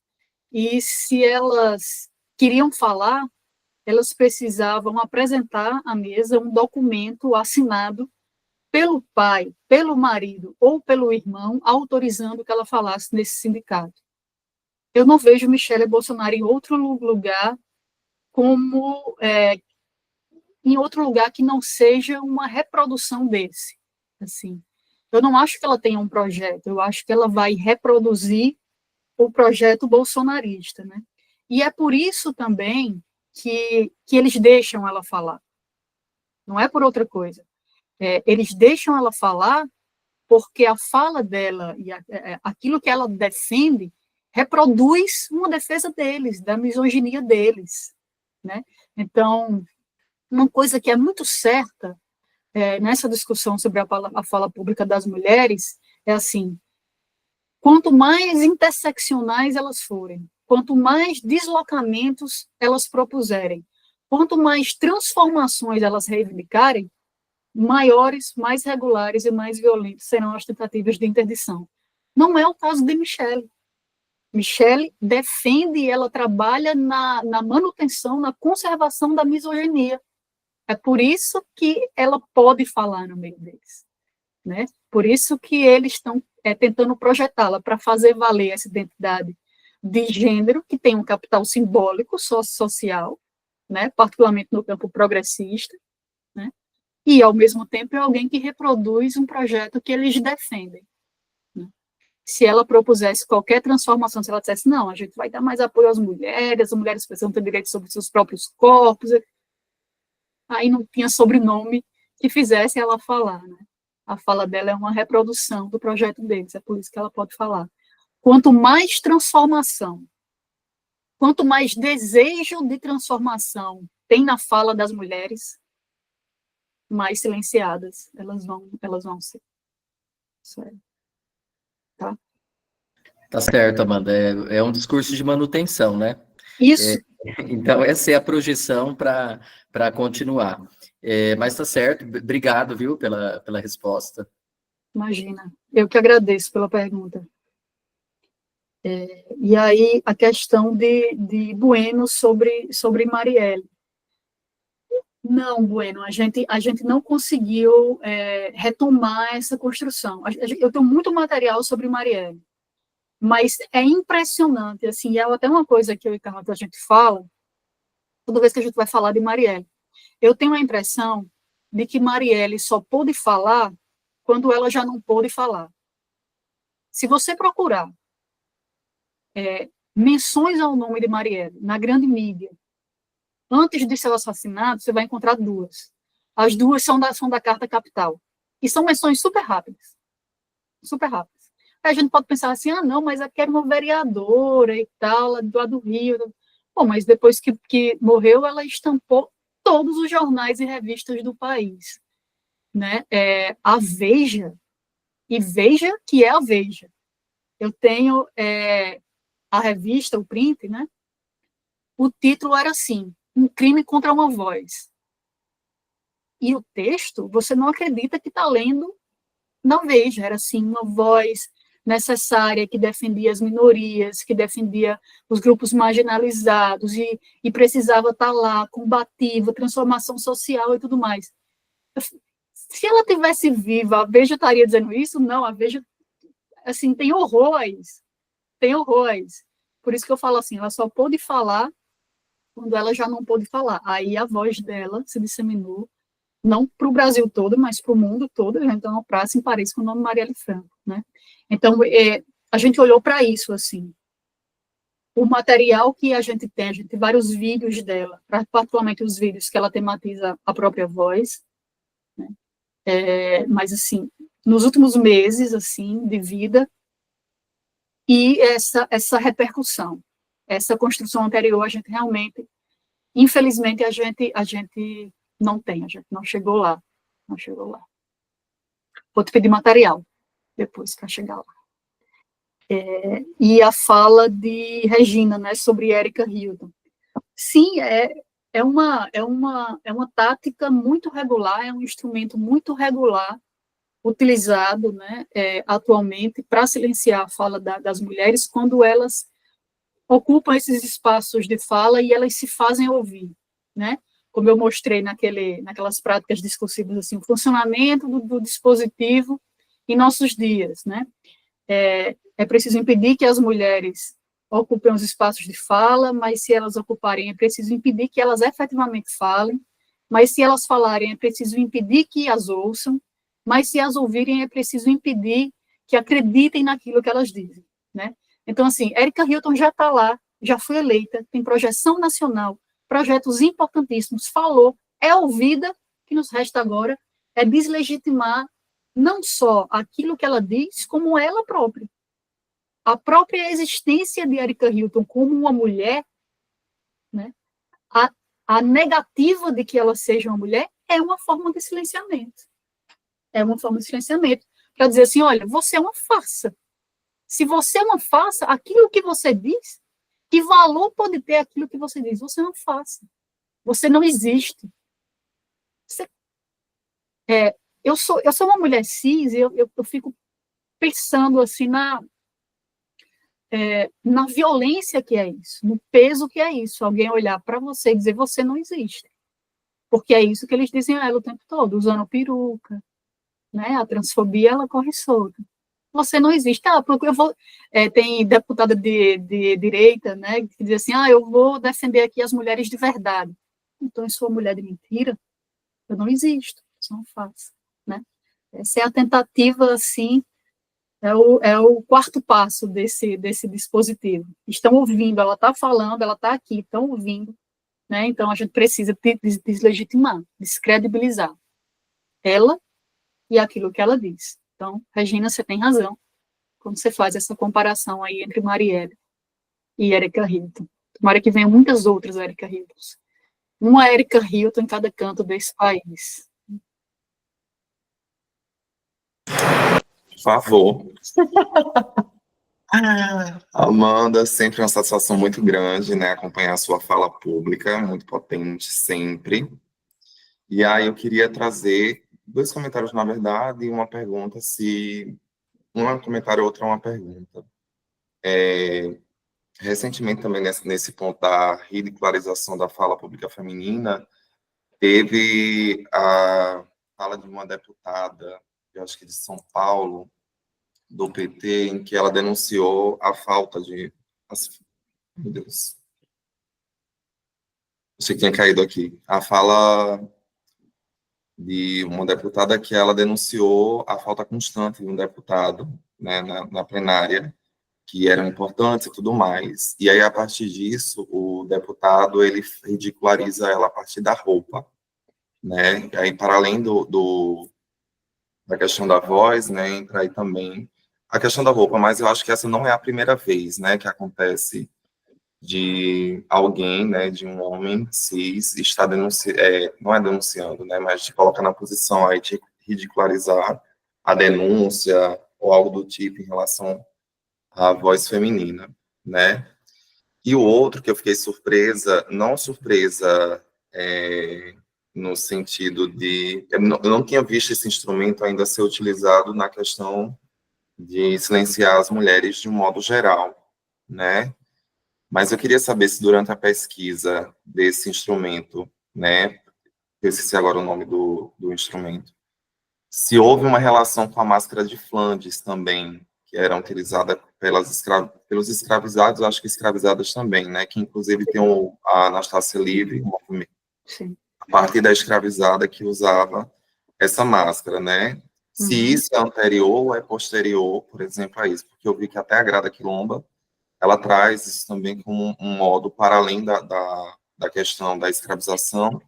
E se elas queriam falar, elas precisavam apresentar à mesa um documento assinado pelo pai, pelo marido ou pelo irmão, autorizando que ela falasse nesse sindicato. Eu não vejo Michele Bolsonaro em outro lugar em outro lugar que não seja uma reprodução desse. Assim, eu não acho que ela tenha um projeto, eu acho que ela vai reproduzir o projeto bolsonarista, né? E é por isso também que eles deixam ela falar. Não é por outra coisa. Eles deixam ela falar porque a fala dela e aquilo que ela defende reproduz uma defesa deles, da misoginia deles, né? Então, uma coisa que é muito certa nessa discussão sobre a fala pública das mulheres é assim, quanto mais interseccionais elas forem, quanto mais deslocamentos elas propuserem, quanto mais transformações elas reivindicarem, maiores, mais regulares e mais violentas serão as tentativas de interdição. Não é o caso de Michele. Michele defende e ela trabalha na manutenção, na conservação da misoginia. É por isso que ela pode falar no meio deles, né? Por isso que eles estão tentando projetá-la para fazer valer essa identidade de gênero, que tem um capital simbólico, social, né? Particularmente no campo progressista, né? E, ao mesmo tempo, é alguém que reproduz um projeto que eles defendem. Né? Se ela propusesse qualquer transformação, se ela dissesse, não, a gente vai dar mais apoio às mulheres, as mulheres precisam ter direito sobre seus próprios corpos, aí não tinha sobrenome que fizesse ela falar, né? A fala dela é uma reprodução do projeto deles, é por isso que ela pode falar. Quanto mais transformação, quanto mais desejo de transformação tem na fala das mulheres, mais silenciadas elas vão ser. Sério. Tá? Tá certo, Amanda. É um discurso de manutenção, né? Isso. Então, essa é a projeção para continuar. Mas tá certo, obrigado, viu, pela resposta. Imagina, eu que agradeço pela pergunta. E aí, a questão de Bueno sobre Marielle. Não, Bueno, a gente não conseguiu retomar essa construção. Eu tenho muito material sobre Marielle, mas é impressionante, assim, é até uma coisa que eu e Carlota a gente fala, toda vez que a gente vai falar de Marielle. Eu tenho a impressão de que Marielle só pôde falar quando ela já não pôde falar. Se você procurar menções ao nome de Marielle na grande mídia, antes de seu assassinato, você vai encontrar duas. As duas são da Carta Capital. E são menções super rápidas. Super rápidas. Aí a gente pode pensar assim, não, mas aqui era uma vereadora e tal, lá do Rio. Bom, mas depois que morreu, ela estampou todos os jornais e revistas do país. Né? A Veja, e Veja que é a Veja. Eu tenho a revista, o print, né? o título era assim, Um Crime contra uma Voz. E o texto, você não acredita que está lendo na Veja, era assim, uma voz necessária que defendia as minorias, que defendia os grupos marginalizados e precisava estar lá, combativa, transformação social e tudo mais. Se ela tivesse viva, a Veja estaria dizendo isso? Não, a Veja, assim, tem horrores, tem horrores. Por isso que eu falo assim, ela só pôde falar quando ela já não pôde falar. Aí a voz dela se disseminou, não para o Brasil todo, mas para o mundo todo. Então, uma praça em Paris com o nome Marielle Franco, né? Então, a gente olhou para isso, assim. O material que a gente tem vários vídeos dela, particularmente os vídeos que ela tematiza a própria voz, né? Mas, assim, nos últimos meses, assim, de vida, e essa repercussão, essa construção anterior, a gente realmente, infelizmente, a gente não tem, a gente não chegou lá, não chegou lá. Vou te pedir material depois para chegar lá. E a fala de Regina, né, sobre Erika Hilton. Sim, é uma tática muito regular, é um instrumento muito regular utilizado, né, atualmente para silenciar a fala das mulheres quando elas ocupam esses espaços de fala e elas se fazem ouvir, né? Como eu mostrei naquelas práticas discursivas, assim, o funcionamento do dispositivo em nossos dias, né? É preciso impedir que as mulheres ocupem os espaços de fala, mas se elas ocuparem, é preciso impedir que elas efetivamente falem, mas se elas falarem, é preciso impedir que as ouçam, mas se as ouvirem, é preciso impedir que acreditem naquilo que elas dizem, né? Então, assim, Erika Hilton já está lá, já foi eleita, tem projeção nacional, projetos importantíssimos, falou, é ouvida, o que nos resta agora é deslegitimar não só aquilo que ela diz, como ela própria. A própria existência de Erika Hilton como uma mulher, né, a negativa de que ela seja uma mulher é uma forma de silenciamento. É uma forma de silenciamento. Para dizer assim, olha, você é uma farsa. Se você é uma farsa, aquilo que você diz, que valor pode ter aquilo que você diz? Você não farsa. Você não existe. Eu sou uma mulher cis e eu fico pensando assim na violência que é isso, no peso que é isso, alguém olhar para você e dizer, você não existe. Porque é isso que eles dizem a ela o tempo todo, usando peruca, né? A transfobia, ela corre solta. Você não existe. Porque eu vou... tem deputada de direita, né, que diz assim, eu vou defender aqui as mulheres de verdade. Então, eu sou uma mulher de mentira? Eu não existo, isso não faço, né? Essa é a tentativa, assim, é o quarto passo desse dispositivo. Estão ouvindo, ela está falando, ela está aqui, estão ouvindo, né? Então, a gente precisa deslegitimar, descredibilizar ela e aquilo que ela diz. Então, Regina, você tem razão quando você faz essa comparação aí entre Marielle e Erika Hilton. Tomara que venham muitas outras Erika Hiltons. Uma Erika Hilton em cada canto desse país. Por favor. Amanda, sempre uma satisfação muito grande, né, acompanhar a sua fala pública, muito potente, sempre. E aí eu queria trazer 2 comentários, na verdade, e uma pergunta, se... Um comentário, outra é uma pergunta. Recentemente, também, nesse ponto da ridicularização da fala pública feminina, teve a fala de uma deputada, eu acho que de São Paulo, do PT, em que ela denunciou a falta de... Meu Deus. Achei que tinha caído aqui. A fala de uma deputada que ela denunciou a falta constante de um deputado, né, na plenária, que eram importantes e tudo mais. E aí, a partir disso, o deputado, ele ridiculariza ela a partir da roupa, né? E aí, para além da questão da voz, né, entra aí também a questão da roupa, mas eu acho que essa não é a primeira vez, né, que acontece de alguém, né, de um homem cis, está não é denunciando, né, mas de colocar na posição aí de ridicularizar a denúncia ou algo do tipo em relação à voz feminina, né. E o outro que eu fiquei surpresa, não surpresa no sentido de... Eu não tinha visto esse instrumento ainda ser utilizado na questão de silenciar as mulheres de um modo geral, né? Mas eu queria saber se durante a pesquisa desse instrumento, né, eu esqueci agora o nome do instrumento, se houve uma relação com a máscara de Flandres também, que era utilizada pelos escravizados, acho que escravizadas também, né, que inclusive tem a Anastácia Livre, Sim. a partir da escravizada que usava essa máscara, né? Se isso é anterior ou é posterior, por exemplo, a isso, porque eu vi que até a Grada Quilomba, ela traz isso também como um modo, para além da questão da escravização,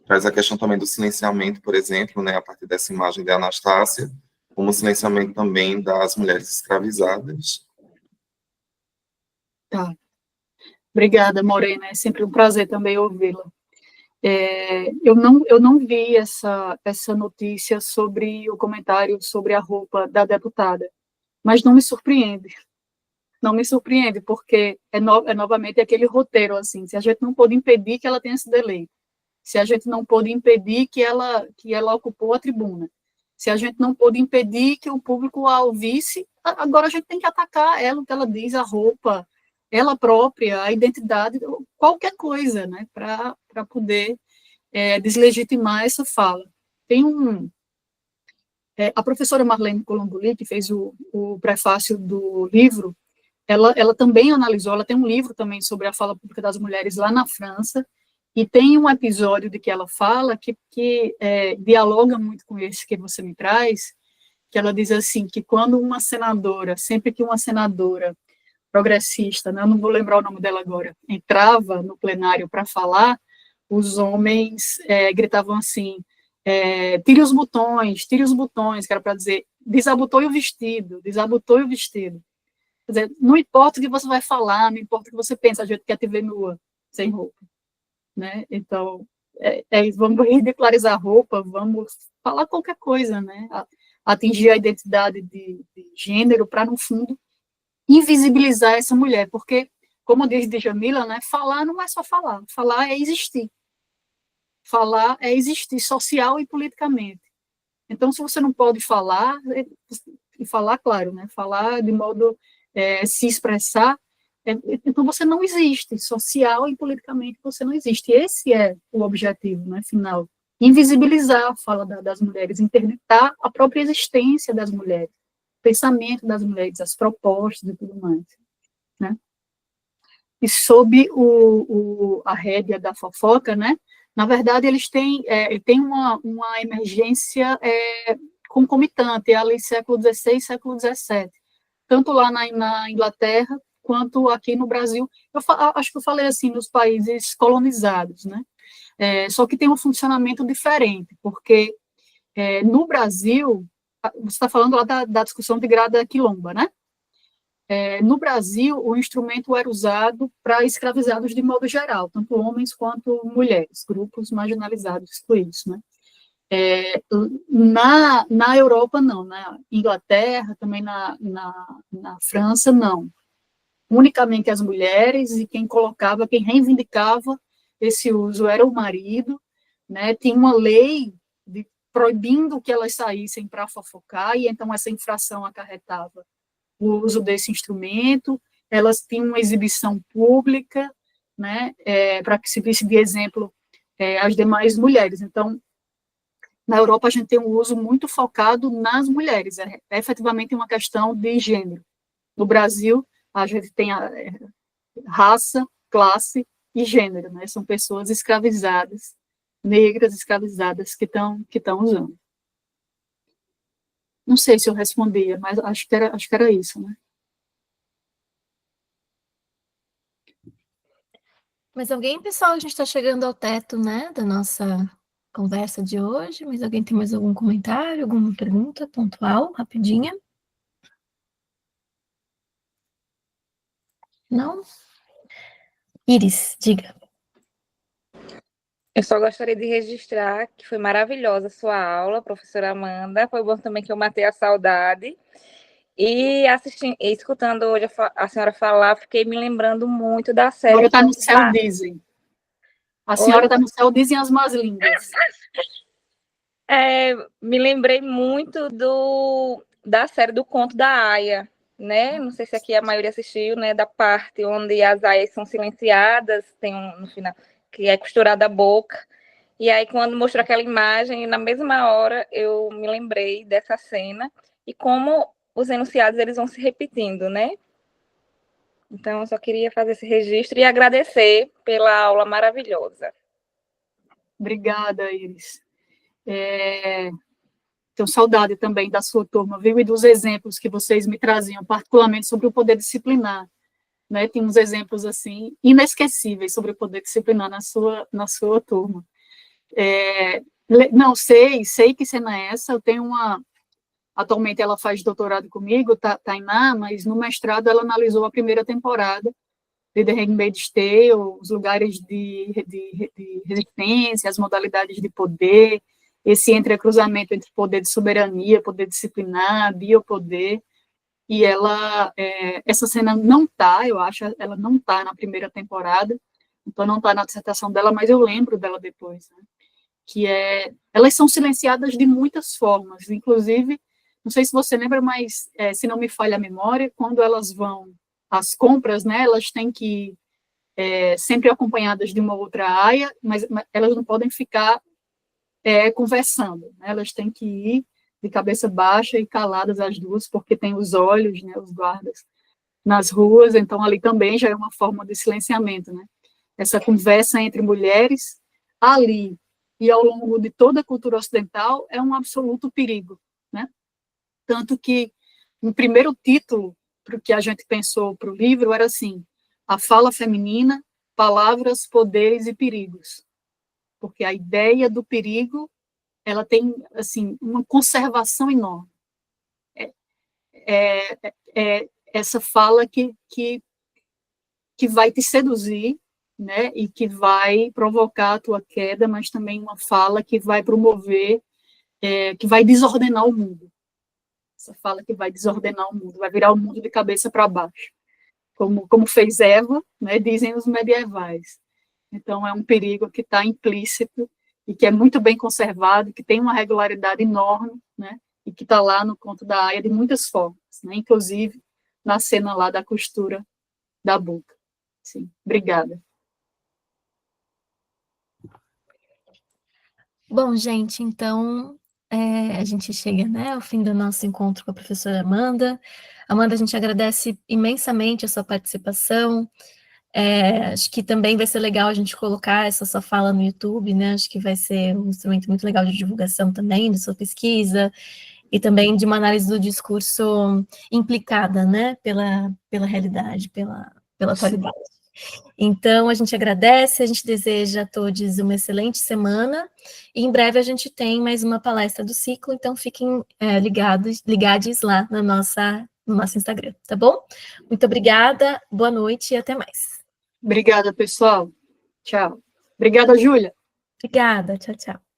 traz a questão também do silenciamento, por exemplo, né, a partir dessa imagem de Anastácia, como silenciamento também das mulheres escravizadas. Tá. Obrigada, Morena, é sempre um prazer também ouvi-la. Eu não vi essa notícia sobre o comentário sobre a roupa da deputada, mas não me surpreende. Não me surpreende, porque é novamente aquele roteiro, assim, se a gente não pôde impedir que ela tenha sido eleita, se a gente não pôde impedir que ela ocupou a tribuna, se a gente não pôde impedir que o público a ouvisse, agora a gente tem que atacar ela, o que ela diz, a roupa, ela própria, a identidade, qualquer coisa, né, para poder deslegitimar essa fala. Tem a professora Marlene Colomboli, que fez o prefácio do livro, ela também analisou, ela tem um livro também sobre a fala pública das mulheres lá na França, e tem um episódio de que ela fala que dialoga muito com esse que você me traz, que ela diz assim, que quando uma senadora, sempre que uma senadora progressista, né, eu não vou lembrar o nome dela agora, entrava no plenário para falar, os homens gritavam assim, tire os botões, que era para dizer, desabotoe o vestido, desabotoe o vestido. Quer dizer, não importa o que você vai falar, não importa o que você pensa, a gente quer te ver nua, sem roupa. Né? Então, vamos ridicularizar a roupa, vamos falar qualquer coisa, né? Atingir a identidade de gênero para, no fundo, invisibilizar essa mulher, porque, como diz Djamila, né, falar não é só falar é existir. Falar é existir social e politicamente. Então, se você não pode falar, e falar, claro, né, falar de modo se expressar, então você não existe, social e politicamente você não existe. Esse é o objetivo, né, final. Invisibilizar a fala das mulheres, interditar a própria existência das mulheres, o pensamento das mulheres, as propostas e tudo mais. Né? E sob a rédea da fofoca, né, na verdade, eles têm uma emergência concomitante, ali século XVI e século XVII, tanto lá na Inglaterra, quanto aqui no Brasil. Acho que eu falei assim, nos países colonizados, né? Só que tem um funcionamento diferente, porque no Brasil, você está falando lá da discussão de Grada Quilomba, né? No Brasil, o instrumento era usado para escravizados de modo geral, tanto homens quanto mulheres, grupos marginalizados, excluídos, né? Na Europa, não. Na Inglaterra, também na França, não. Unicamente as mulheres, e quem reivindicava esse uso era o marido, né? Tinha uma lei proibindo que elas saíssem para fofocar, e então essa infração acarretava o uso desse instrumento, elas tinham uma exibição pública, né, para que se visse de exemplo as demais mulheres. Então, na Europa, a gente tem um uso muito focado nas mulheres, é efetivamente uma questão de gênero. No Brasil, a gente tem raça, classe e gênero, né, são pessoas escravizadas, negras escravizadas que estão usando. Não sei se eu respondia, mas acho que era isso, né? Mas alguém, pessoal, a gente está chegando ao teto, né, da nossa conversa de hoje, mas alguém tem mais algum comentário, alguma pergunta pontual, rapidinha? Não? Iris, diga. Eu só gostaria de registrar que foi maravilhosa a sua aula, professora Amanda. Foi bom também que eu matei a saudade. E escutando hoje a senhora falar, fiquei me lembrando muito da série. Agora está no céu, dizem. A senhora está no céu, dizem as más línguas. Me lembrei muito da série do Conto da Aia, né? Não sei se aqui a maioria assistiu, né? Da parte onde as aias são silenciadas, tem no final que é costurada a boca. E aí, quando mostrou aquela imagem, na mesma hora eu me lembrei dessa cena e como os enunciados eles vão se repetindo, né? Então, eu só queria fazer esse registro e agradecer pela aula maravilhosa. Obrigada, Iris. Tenho saudade também da sua turma, viu? E dos exemplos que vocês me traziam, particularmente sobre o poder disciplinar. Né? Tem uns exemplos, assim, inesquecíveis sobre o poder disciplinar na sua turma. Não, sei que cena é essa, eu tenho atualmente ela faz doutorado comigo, Tainá, mas no mestrado ela analisou a primeira temporada de The Handmaid's Tale, os lugares de resistência, as modalidades de poder, esse entrecruzamento entre poder de soberania, poder disciplinar, biopoder, e essa cena não está, eu acho, ela não está na primeira temporada, então não está na dissertação dela, mas eu lembro dela depois, né? Que elas são silenciadas de muitas formas, inclusive, não sei se você lembra, mas se não me falha a memória, quando elas vão às compras, né, elas têm que ir sempre acompanhadas de uma outra aia, mas elas não podem ficar conversando, né, elas têm que ir de cabeça baixa e caladas as duas, porque tem os olhos, né, os guardas nas ruas, então ali também já é uma forma de silenciamento, né, essa conversa entre mulheres ali e ao longo de toda a cultura ocidental é um absoluto perigo, né? Tanto que o primeiro título que a gente pensou para o livro era assim, a fala feminina, palavras, poderes e perigos, porque a ideia do perigo, ela tem, assim, uma conservação enorme. Essa fala que vai te seduzir, né, e que vai provocar a tua queda, mas também uma fala que vai promover, que vai desordenar o mundo. Essa fala que vai desordenar o mundo, vai virar o mundo de cabeça para baixo, como fez Eva, né, dizem os medievais. Então, é um perigo que está implícito e que é muito bem conservado, que tem uma regularidade enorme, né, e que está lá no Conto da Aia de muitas formas, né, inclusive na cena lá da costura da boca. Sim, obrigada. Bom, gente, então a gente chega, né, ao fim do nosso encontro com a professora Amanda. Amanda, a gente agradece imensamente a sua participação. Acho que também vai ser legal a gente colocar essa sua fala no YouTube, né? Acho que vai ser um instrumento muito legal de divulgação também, de sua pesquisa, e também de uma análise do discurso implicada, né, pela realidade, pela atualidade. Então, a gente agradece, a gente deseja a todos uma excelente semana, e em breve a gente tem mais uma palestra do ciclo, então fiquem ligados lá no nosso Instagram, tá bom? Muito obrigada, boa noite e até mais. Obrigada, pessoal. Tchau. Obrigada, Júlia. Obrigada, tchau, tchau.